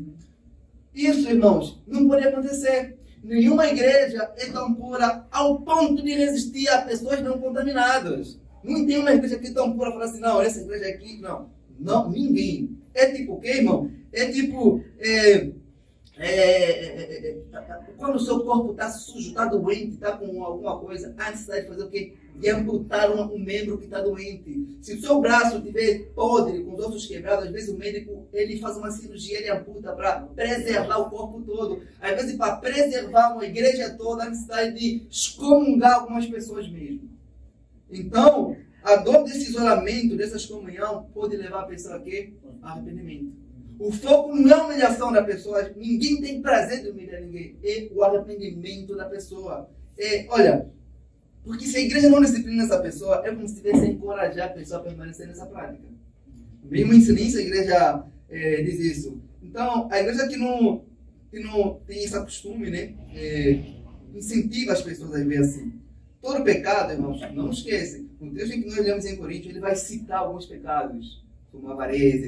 Isso, irmãos, não pode acontecer. Nenhuma igreja é tão pura ao ponto de resistir a pessoas não contaminadas. Não tem uma igreja que é tão pura para falar assim, não, essa igreja aqui, não. Não, ninguém. É tipo o quê, irmão? É tipo, quando o seu corpo está sujo, está doente, está com alguma coisa, a necessidade de fazer o quê? De amputar um membro que está doente. Se o seu braço estiver podre, com os ossos quebrados, às vezes o médico ele faz uma cirurgia, ele amputa para preservar o corpo todo. Às vezes, para preservar uma igreja toda, a necessidade de excomungar algumas pessoas mesmo. Então, a dor desse isolamento, dessas comunhão, pode levar a pessoa a quê? A arrependimento. O foco não é a humilhação da pessoa, ninguém tem prazer de humilhar ninguém, é o arrependimento da pessoa. Olha, porque se a igreja não disciplina essa pessoa, é como se tivesse a encorajar a pessoa a permanecer nessa prática. Mesmo em silêncio, a igreja diz isso. Então, a igreja que não tem esse costume, né, incentiva as pessoas a viver assim. todo pecado, irmãos, não esquece. O texto em que nós lemos em Coríntios, ele vai citar alguns pecados, como a avareza,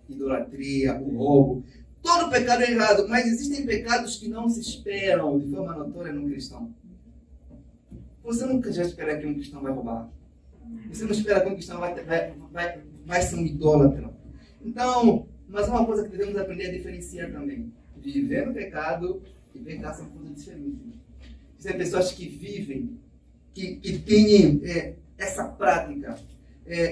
idolatria, o roubo. Todo pecado é errado, mas existem pecados que não se esperam de forma notória no cristão. Você nunca já espera que um cristão vai roubar. Você não espera que um cristão vai ser um idólatra. Então, mas uma coisa que devemos aprender a diferenciar também. Viver no pecado e pecar são coisas diferentes. Existem pessoas que vivem, que têm essa prática.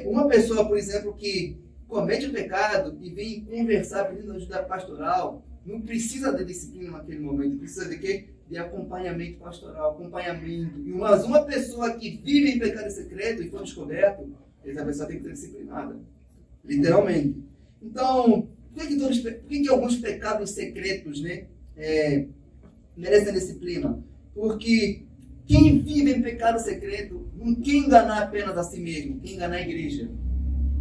Uma pessoa, por exemplo, que comete o pecado e vem conversar pedindo ajuda pastoral, não precisa de disciplina naquele momento, precisa de quê? De acompanhamento pastoral, acompanhamento. Mas uma pessoa que vive em pecado secreto e for descoberto, essa pessoa tem que ser disciplinada. Literalmente. Então, por que alguns pecados secretos, né, merecem disciplina? Porque quem vive em pecado secreto não quer enganar apenas a si mesmo, quer enganar a igreja,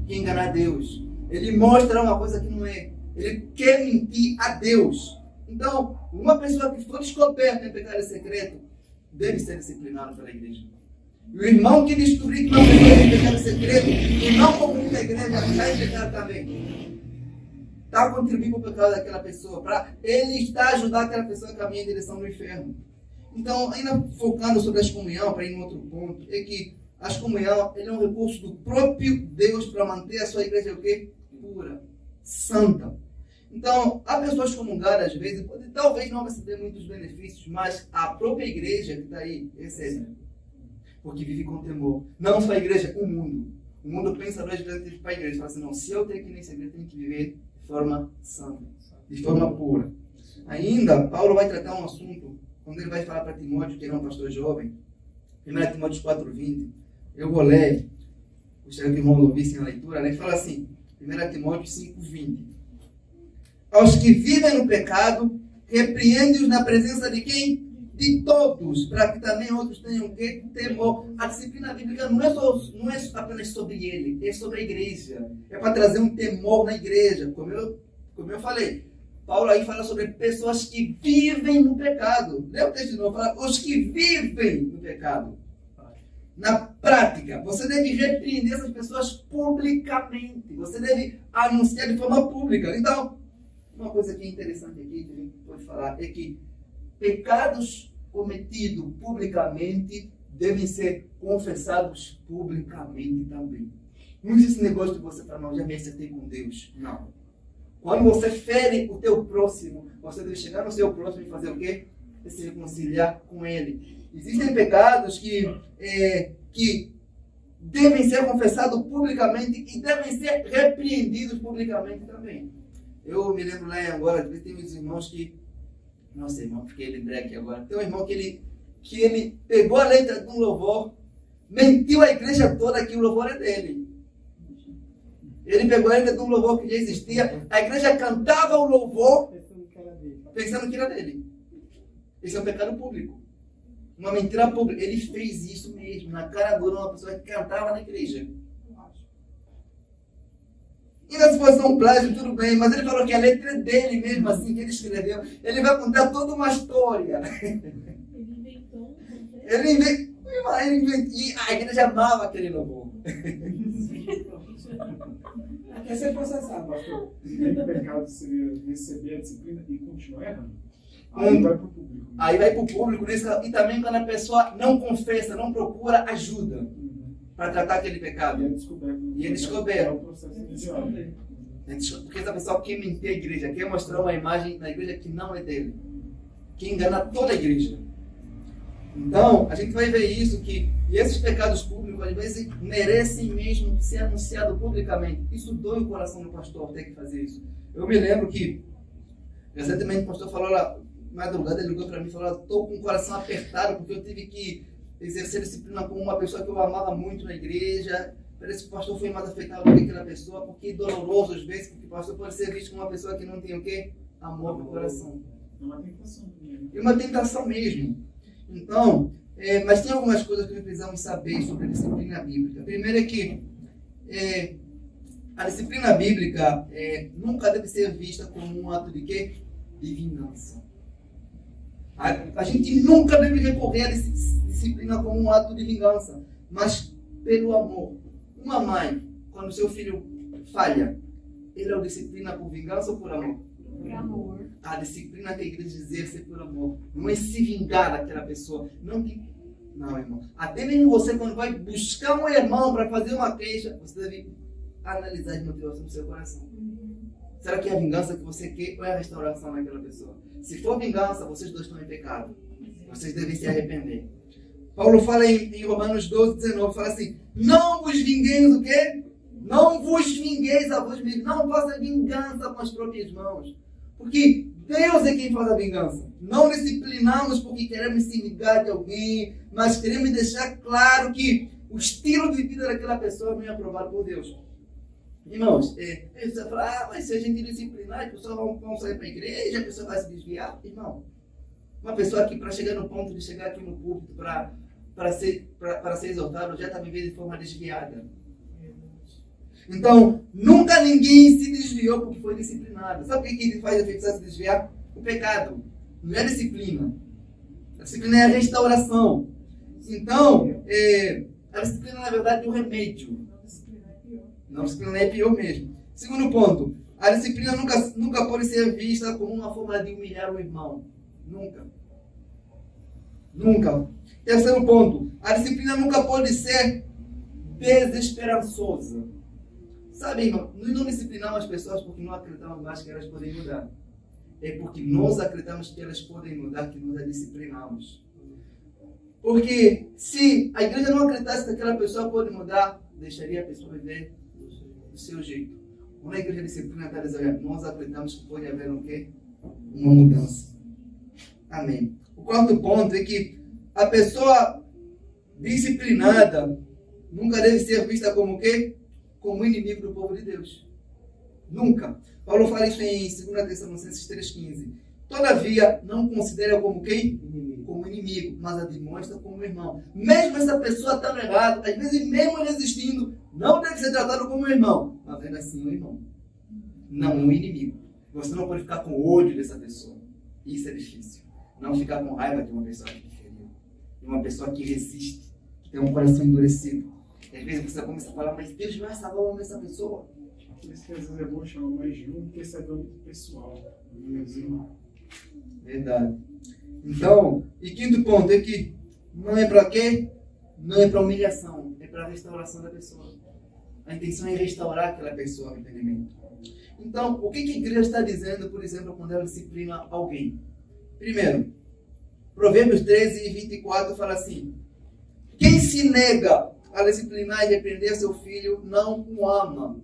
quer enganar Deus. Ele mostra uma coisa que não é. Ele quer mentir a Deus. Então, uma pessoa que for descoberta em pecado secreto deve ser disciplinada pela igreja. E o irmão que descobrir que uma pessoa tem pecado secreto e não comunica a igreja, está em pecado também. Está contribuindo para o pecado daquela pessoa, para ele estar a ajudar aquela pessoa a caminhar em direção do inferno. Então, ainda focando sobre a excomunhão, para ir em outro ponto, é que a excomunhão ele é um recurso do próprio Deus para manter a sua igreja o quê? Pura, santa. Então, há pessoas excomungadas, às vezes, talvez não receber muitos benefícios, mas a própria igreja que está aí recebe. Porque vive com temor. Não só a igreja, o mundo. O mundo pensa duas vezes para a igreja. Fala assim, não, se eu tenho que ir nessa igreja, eu tenho que viver de forma santa, de forma pura. Ainda, Paulo vai tratar um assunto, quando ele vai falar para Timóteo, que ele é um pastor jovem, 1 Timóteo 4,20, eu vou ler, gostaria que o irmão ouvisse a leitura, ele fala assim, 1 Timóteo 5,20. Aos que vivem no pecado, repreende-os na presença de quem? De todos, para que também outros tenham o quê? Temor. A disciplina bíblica não é apenas sobre ele, é sobre a igreja. É para trazer um temor na igreja. Como eu falei, Paulo aí fala sobre pessoas que vivem no pecado. Lê o texto de novo, fala, os que vivem no pecado. Na prática, você deve repreender essas pessoas publicamente. Você deve anunciar de forma pública. Então, uma coisa que é interessante aqui, que a gente pode falar, é que pecados cometidos publicamente devem ser confessados publicamente também. Não existe esse negócio de você falar, não, já me acertei com Deus. Não. Quando você fere o teu próximo, você deve chegar no seu próximo e fazer o quê? Se reconciliar com ele. Existem pecados que devem ser confessados publicamente e devem ser repreendidos publicamente também. Eu me lembro lá em Angola, às vezes tem uns irmãos que... Nossa, irmão, fiquei lembrando aqui agora. Tem um irmão que ele pegou a letra de um louvor, mentiu a igreja toda que o louvor é dele. Ele pegou a letra de um louvor que já existia, a igreja cantava o louvor pensando que era dele. Esse é um pecado público. Uma mentira pública. Ele fez isso mesmo, na cara dura, uma pessoa que cantava na igreja. E na situação plágio, tudo bem, mas ele falou que a letra é dele mesmo, assim, que ele escreveu. Ele vai contar toda uma história. Ele inventou. E a igreja amava aquele louvor. Quer ser processado, pastor? O pecado seria receber a disciplina e continuar errando. Aí vai para o público. Aí vai para o público, e também quando a pessoa não confessa, não procura ajuda para tratar aquele pecado. E é descoberto. É o processo inicial. Porque essa pessoa quer mentir a igreja, quer mostrar uma imagem da igreja que não é dele. Quer enganar toda a igreja. Então, a gente vai ver isso, que esses pecados públicos, às vezes, merecem mesmo ser anunciados publicamente. Isso dói o coração do pastor ter que fazer isso. Eu me lembro que, recentemente, o pastor falou lá, madrugada, ele ligou para mim e falou, estou com o coração apertado, porque eu tive que exercer disciplina com uma pessoa que eu amava muito na igreja. Parece que o pastor foi mais afetado por aquela pessoa, porque é doloroso às vezes, porque o pastor pode ser visto como uma pessoa que não tem o quê? Amor no coração. É uma tentação. É uma tentação mesmo. Então, mas tem algumas coisas que nós precisamos saber sobre a disciplina bíblica. A primeira é que a disciplina bíblica nunca deve ser vista como um ato de quê? De vingança. A gente nunca deve recorrer à disciplina como um ato de vingança, mas pelo amor. Uma mãe, quando seu filho falha, ele o disciplina por vingança ou por amor? Por amor. A disciplina que a igreja exerce é por amor. Não é se vingar daquela pessoa. Não, irmão. Até mesmo você, quando vai buscar um irmão para fazer uma queixa, você deve analisar a motivação do seu coração. Será que é a vingança que você quer ou é a restauração daquela pessoa? Se for vingança, vocês dois estão em pecado. Vocês devem se arrepender. Paulo fala em Romanos 12, 19, fala assim: não vos vingueis o quê? Não vos vingueis a vós mesmos. Não faça vingança com as próprias mãos. Porque Deus é quem faz a vingança. Não disciplinamos porque queremos se vingar de alguém, mas queremos deixar claro que o estilo de vida daquela pessoa não é aprovado por Deus. Irmãos, você fala, mas se a gente disciplinar, as pessoas vão sair para a igreja, a pessoa vai se desviar. Irmão, uma pessoa que para chegar no ponto de chegar aqui no púlpito para ser exortado, já está vivendo de forma desviada. Então, nunca ninguém se desviou porque foi disciplinado. Sabe o que faz a pessoa se desviar? O pecado. Não é a disciplina. A disciplina é a restauração. Então, a disciplina, na verdade, é um remédio. Não, a disciplina é pior mesmo. Segundo ponto, a disciplina nunca pode ser vista como uma forma de humilhar o irmão. Nunca. Nunca. Terceiro ponto, a disciplina nunca pode ser desesperançosa. Sabe, irmão, nós não disciplinamos as pessoas porque não acreditamos mais que elas podem mudar. É porque nós acreditamos que elas podem mudar que nós a disciplinamos. Porque se a igreja não acreditasse que aquela pessoa pode mudar, deixaria a pessoa viver do seu jeito. Quando a igreja disciplina, está dizendo, nós acreditamos que pode haver o quê? Uma mudança. Amém. O quarto ponto é que a pessoa disciplinada nunca deve ser vista como o quê? Como inimigo do povo de Deus. Nunca. Paulo fala isso em 2 Tessalonicenses 3,15. Todavia, não considera como quem? Como inimigo, mas a demonstra como irmão. Mesmo essa pessoa estando errada, às vezes mesmo resistindo, não deve ser tratado como irmão, mas ainda assim um irmão. Não um inimigo. Você não pode ficar com ódio dessa pessoa. Isso é difícil. Não ficar com raiva de uma pessoa que feriu. De uma pessoa que resiste, que tem um coração endurecido. Às vezes você começa a falar, mas Deus vai salvar essa pessoa. Por isso que às vezes é bom chamar mais de um, porque esse é âmbito pessoal. Verdade. Então, e quinto ponto é que não é para quê? Não é para humilhação, é para a restauração da pessoa. A intenção é restaurar aquela pessoa no entendimento. Então, o que a igreja está dizendo, por exemplo, quando ela disciplina alguém? Primeiro, Provérbios 13 e 24 fala assim: quem se nega a disciplinar e repreender seu filho não o ama.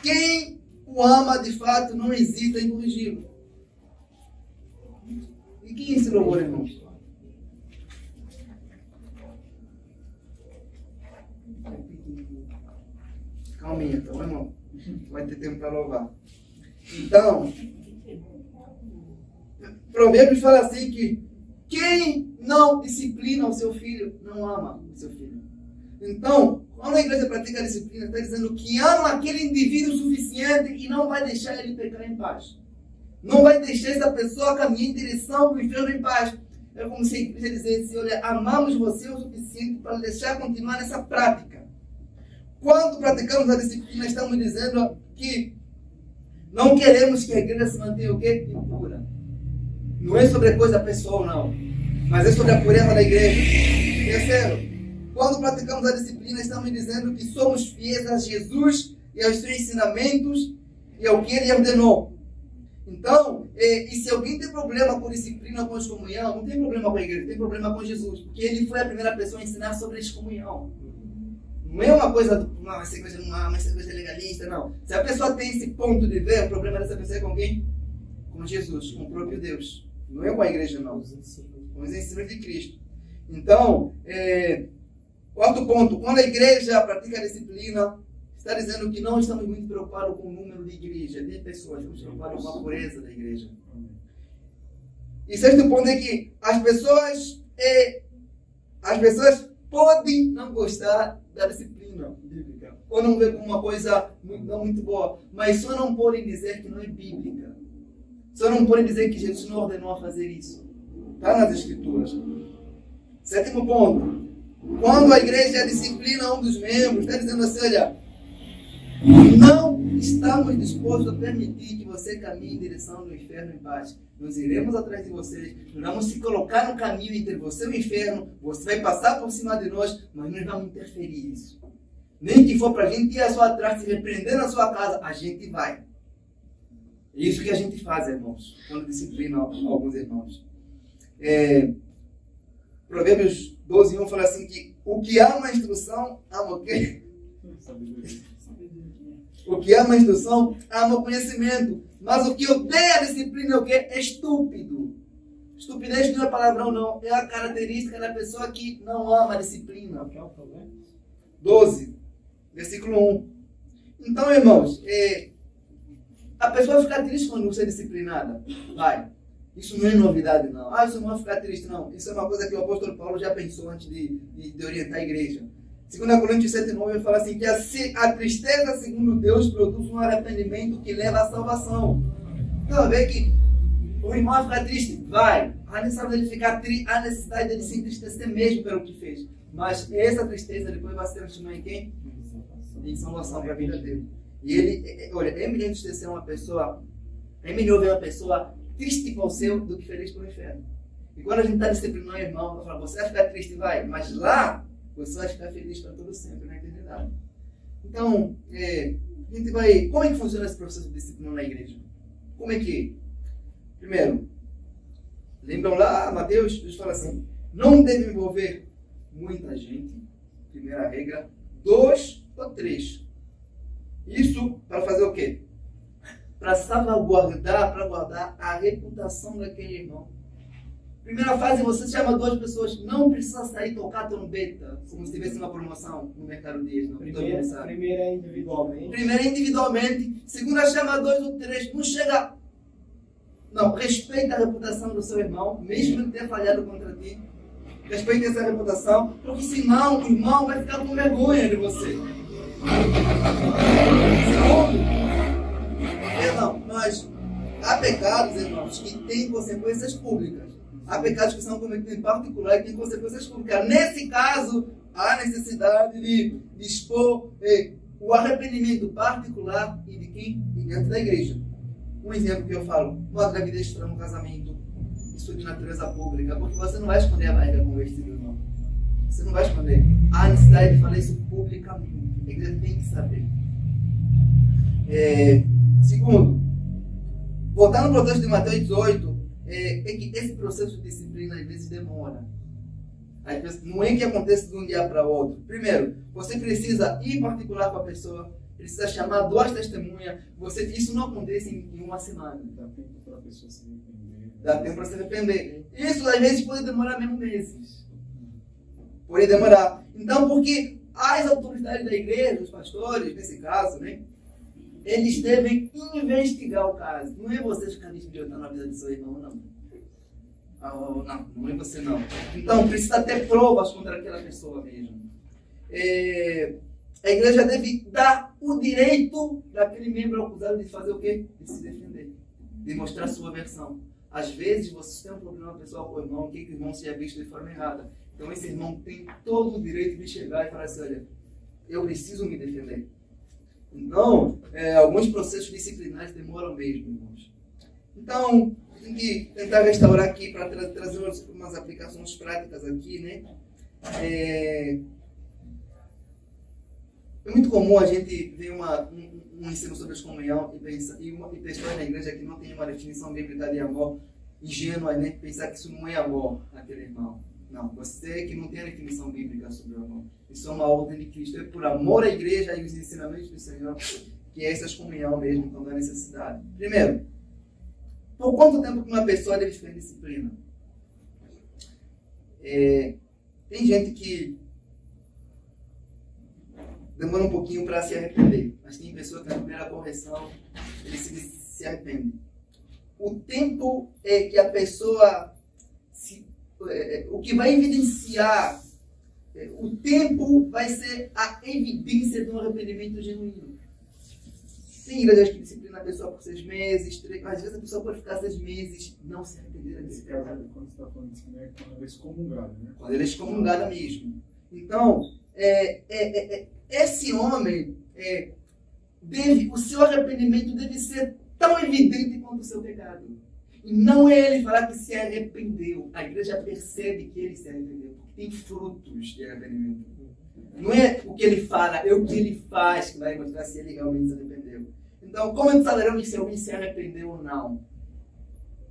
Quem o ama de fato não hesita em corrigi-lo. E quem é esse louvor, irmãos? Calminha, então, irmão. Vai ter tempo para louvar. Então, Provérbios fala assim que quem não disciplina o seu filho, não ama o seu filho. Então, quando a igreja pratica a disciplina, está dizendo que ama aquele indivíduo o suficiente e não vai deixar ele pecar em paz. Não vai deixar essa pessoa caminhar em direção do inferno em paz. É como se a igreja dissesse, olha, amamos você o suficiente para deixar continuar nessa prática. Quando praticamos a disciplina, estamos dizendo que não queremos que a igreja se mantenha o quê? Impura. Não é sobre a coisa pessoal, não. Mas é sobre a pureza da igreja. Terceiro, quando praticamos a disciplina, estamos dizendo que somos fiéis a Jesus e aos seus ensinamentos e ao que ele ordenou. Então, e se alguém tem problema com disciplina, com excomunhão, não tem problema com a igreja, tem problema com Jesus, porque ele foi a primeira pessoa a ensinar sobre a excomunhão. Não é uma coisa, não, essa igreja não ama, essa igreja é legalista, não. Se a pessoa tem esse ponto de ver, o problema dessa pessoa é com quem? Com Jesus, com o próprio Deus. Não é com a igreja, não. Com os ensinos de Cristo. Então, quarto ponto, quando a igreja pratica a disciplina, está dizendo que não estamos muito preocupados com o número de igreja, de pessoas, estamos preocupados com a pureza da igreja. E sexto ponto é que as pessoas podem não gostar da disciplina bíblica, ou não ver como uma coisa não muito boa, mas só não podem dizer que não é bíblica. Só não podem dizer que Jesus não ordenou a fazer isso. Está nas Escrituras. Sétimo ponto. Quando a igreja disciplina um dos membros, está dizendo assim, olha, não estamos dispostos a permitir que você caminhe em direção do inferno em paz. Nós iremos atrás de vocês, nós vamos se colocar no caminho entre você e o inferno, você vai passar por cima de nós, mas nós vamos interferir nisso. Nem que for para a gente ir à sua atrás, se repreender na sua casa, a gente vai. É isso que a gente faz, irmãos, quando disciplina alguns irmãos. Provérbios 12:1 fala assim que o que ama a instrução, ama o quê? O que ama a instrução, ama o conhecimento. Mas o que odeia a disciplina é o quê? É estúpido. Estupidez não é palavrão, não. É a característica da pessoa que não ama a disciplina. 12, versículo 1. Então, irmãos, a pessoa fica triste quando você é disciplinada. Vai. Isso não é novidade, não. Isso não vai ficar triste, não. Isso é uma coisa que o apóstolo Paulo já pensou antes de orientar a igreja. 2 Coríntios 7:9 fala assim que a tristeza, segundo Deus, produz um arrependimento que leva à salvação. Então, vê que o irmão vai ficar triste? Vai. A necessidade dele ficar triste, a necessidade dele se entristecer mesmo pelo que fez. Mas essa tristeza depois vai se transformar em quem? Em salvação para a vida dele. E ele, olha, é melhor entristecer uma pessoa, é melhor ver uma pessoa triste para o céu do que feliz para o inferno. E quando a gente está disciplinando o irmão, vai falar, você vai ficar triste, vai, mas lá você vai ficar feliz para todo sempre, na eternidade. Então, a gente vai... Como é que funciona esse processo de disciplina na igreja? Como é que... Primeiro, lembram lá, Mateus, Jesus fala assim, não deve envolver muita gente, primeira regra, 2 ou 3. Isso para fazer o quê? Para salvaguardar, para guardar a reputação daquele irmão. Primeira fase, você chama 2 pessoas, não precisa sair tocar trombeta, como se tivesse uma promoção no Mercado Dias. Primeira é individualmente. Primeira é individualmente. Segunda, chama 2 ou 3. Não chega... Não, respeita a reputação do seu irmão, mesmo ele ter falhado contra ti. Respeite essa reputação, porque senão o irmão vai ficar com vergonha de você. Mas há pecados, irmãos, que têm consequências públicas. Há pecados que são cometidos em particular e têm consequências públicas. Nesse caso, há necessidade de expor o arrependimento particular e de quem? E dentro da igreja. Um exemplo que eu falo, uma gravidez extrema no casamento, isso é de natureza pública, porque você não vai esconder a barriga com o vestido, irmão. Você não vai esconder. Há necessidade de falar isso publicamente. A igreja tem que saber. Segundo, voltando para o texto de Mateus 18, é que esse processo de disciplina às vezes demora. Às vezes, não é que acontece de um dia para o outro. Primeiro, você precisa ir em particular com a pessoa, precisa chamar 2 testemunhas. Isso não acontece em uma semana. Dá tempo para a pessoa se arrepender. Dá tempo para se arrepender. Isso às vezes pode demorar mesmo meses. Pode demorar. Então, porque as autoridades da igreja, os pastores, nesse caso, né? Eles devem investigar o caso. Não é você ficar idiotando a vida do seu irmão, não. Não é você, não. Então, precisa ter provas contra aquela pessoa mesmo. A igreja deve dar o direito daquele membro acusado de fazer o quê? De se defender. De mostrar sua versão. Às vezes, vocês têm um problema pessoal com o irmão, que o irmão seja visto de forma errada. Então, esse irmão tem todo o direito de chegar e falar assim, olha, eu preciso me defender. Então, alguns processos disciplinares demoram mesmo, irmãos. Então, tem que tentar restaurar aqui para trazer umas aplicações práticas aqui, né? É muito comum a gente ver um ensino sobre a comunhão e pessoas na igreja que não tem uma definição bíblica de amor ingênua, né? Pensar que isso não é amor naquele irmão. Não, você que não tem a definição bíblica sobre o amor. Isso é uma ordem de Cristo. É por amor à igreja e os ensinamentos do Senhor que é essa comunhão mesmo, quando há necessidade. Primeiro, por quanto tempo que uma pessoa deve ficar em disciplina? Tem gente que demora um pouquinho para se arrepender, mas tem pessoa que na primeira correção ele se arrepende. O tempo que a pessoa o que vai evidenciar, o tempo vai ser a evidência de um arrependimento genuíno. Tem igrejas que disciplinam a pessoa por 6 meses, 3, às vezes a pessoa pode ficar 6 meses não se arrepender Nesse desse caso, quando você está falando de disciplina, é quando ela é excomungada, né? quando ele é excomungado mesmo. Então, esse homem, o seu arrependimento deve ser tão evidente quanto o seu pecado. E não é ele falar que se arrependeu. A igreja percebe que ele se arrependeu. Porque tem frutos de arrependimento. Não é o que ele fala, é o que ele faz que vai mostrar se ele realmente se arrependeu. Então, como é que saberemos se alguém se arrependeu ou não?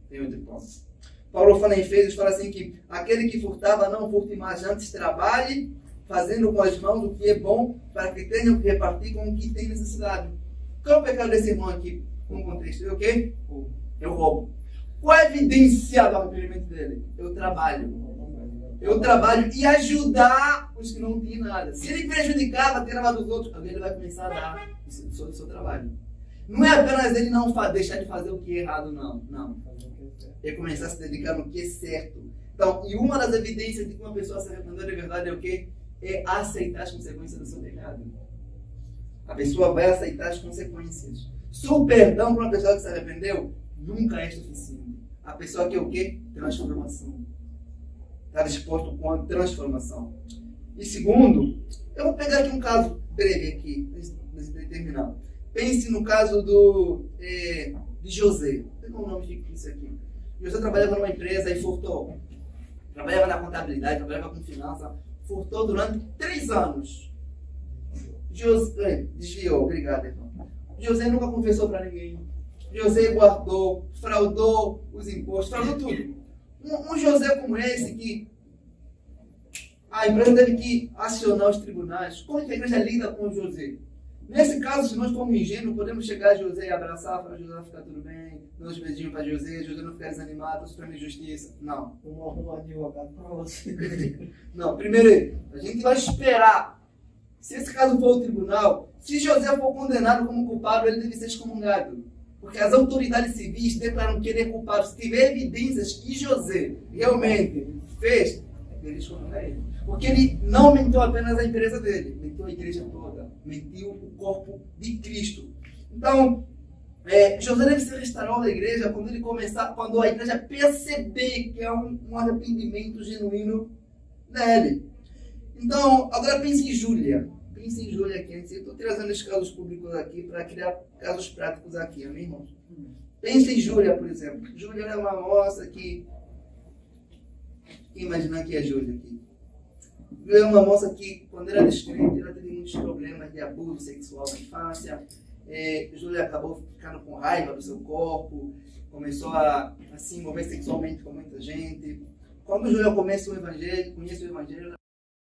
Tem outro ponto. Paulo fala em Efésios, fala assim que aquele que furtava não furte mais, antes trabalhe, fazendo com as mãos o que é bom, para que tenham que repartir com o que tem necessidade. Qual é o pecado desse irmão aqui? Com contexto, é o quê? Eu roubo. Qual é a evidência do arrependimento dele? Eu trabalho e ajudar os que não têm nada. Se ele prejudicava, ter lavado os outros, alguém vai começar a dar sobre o seu trabalho. Não é apenas ele não deixar de fazer o que é errado, não. Ele começar a se dedicar no que é certo. Então, e uma das evidências de que uma pessoa se arrependeu de verdade é o quê? É aceitar as consequências do seu pecado. A pessoa vai aceitar as consequências. Só o perdão para uma pessoa que se arrependeu nunca é suficiente. A pessoa quer o quê? Transformação. Está disposto com a transformação. E segundo, eu vou pegar aqui um caso breve aqui, antes de terminar. Pense no caso de José. Tem um nome fictício aqui. José trabalhava numa empresa e furtou. Trabalhava na contabilidade, trabalhava com finanças. Furtou durante 3 anos. Desviou, obrigado, irmão. José nunca confessou para ninguém. José guardou, fraudou os impostos, fraudou tudo. Um José como esse que a empresa teve que acionar os tribunais. Como é que a igreja lida com o José? Nesse caso, se nós formos ingênuos, podemos chegar a José e abraçar, falar, José vai ficar tudo bem, dar uns beijinhos para José não ficar desanimado, sofrendo injustiça. Não. Vamos arrumar um advogado para você. Não, primeiro, a gente vai esperar. Se esse caso for ao tribunal, se José for condenado como culpado, ele deve ser excomungado. Porque as autoridades civis declaram que ele é culpado. Se tiver evidências que José realmente fez, ele excomungar ele. Porque ele não mentiu apenas a empresa dele, mentiu a igreja toda, mentiu o corpo de Cristo. Então, José deve ser restaurado à igreja quando a igreja perceber que é um arrependimento genuíno dele. Então, agora pense em Júlia. Pense em Júlia aqui. Eu estou trazendo os casos públicos aqui para criar casos práticos aqui, amém, irmãos? Pense em Júlia, por exemplo. Júlia é uma moça que... Quem imaginar que é Júlia aqui? Júlia é uma moça que, quando era descrente, ela teve muitos problemas de abuso sexual na infância. Júlia acabou ficando com raiva do seu corpo, começou a se envolver sexualmente com muita gente. Quando Júlia conhece o Evangelho,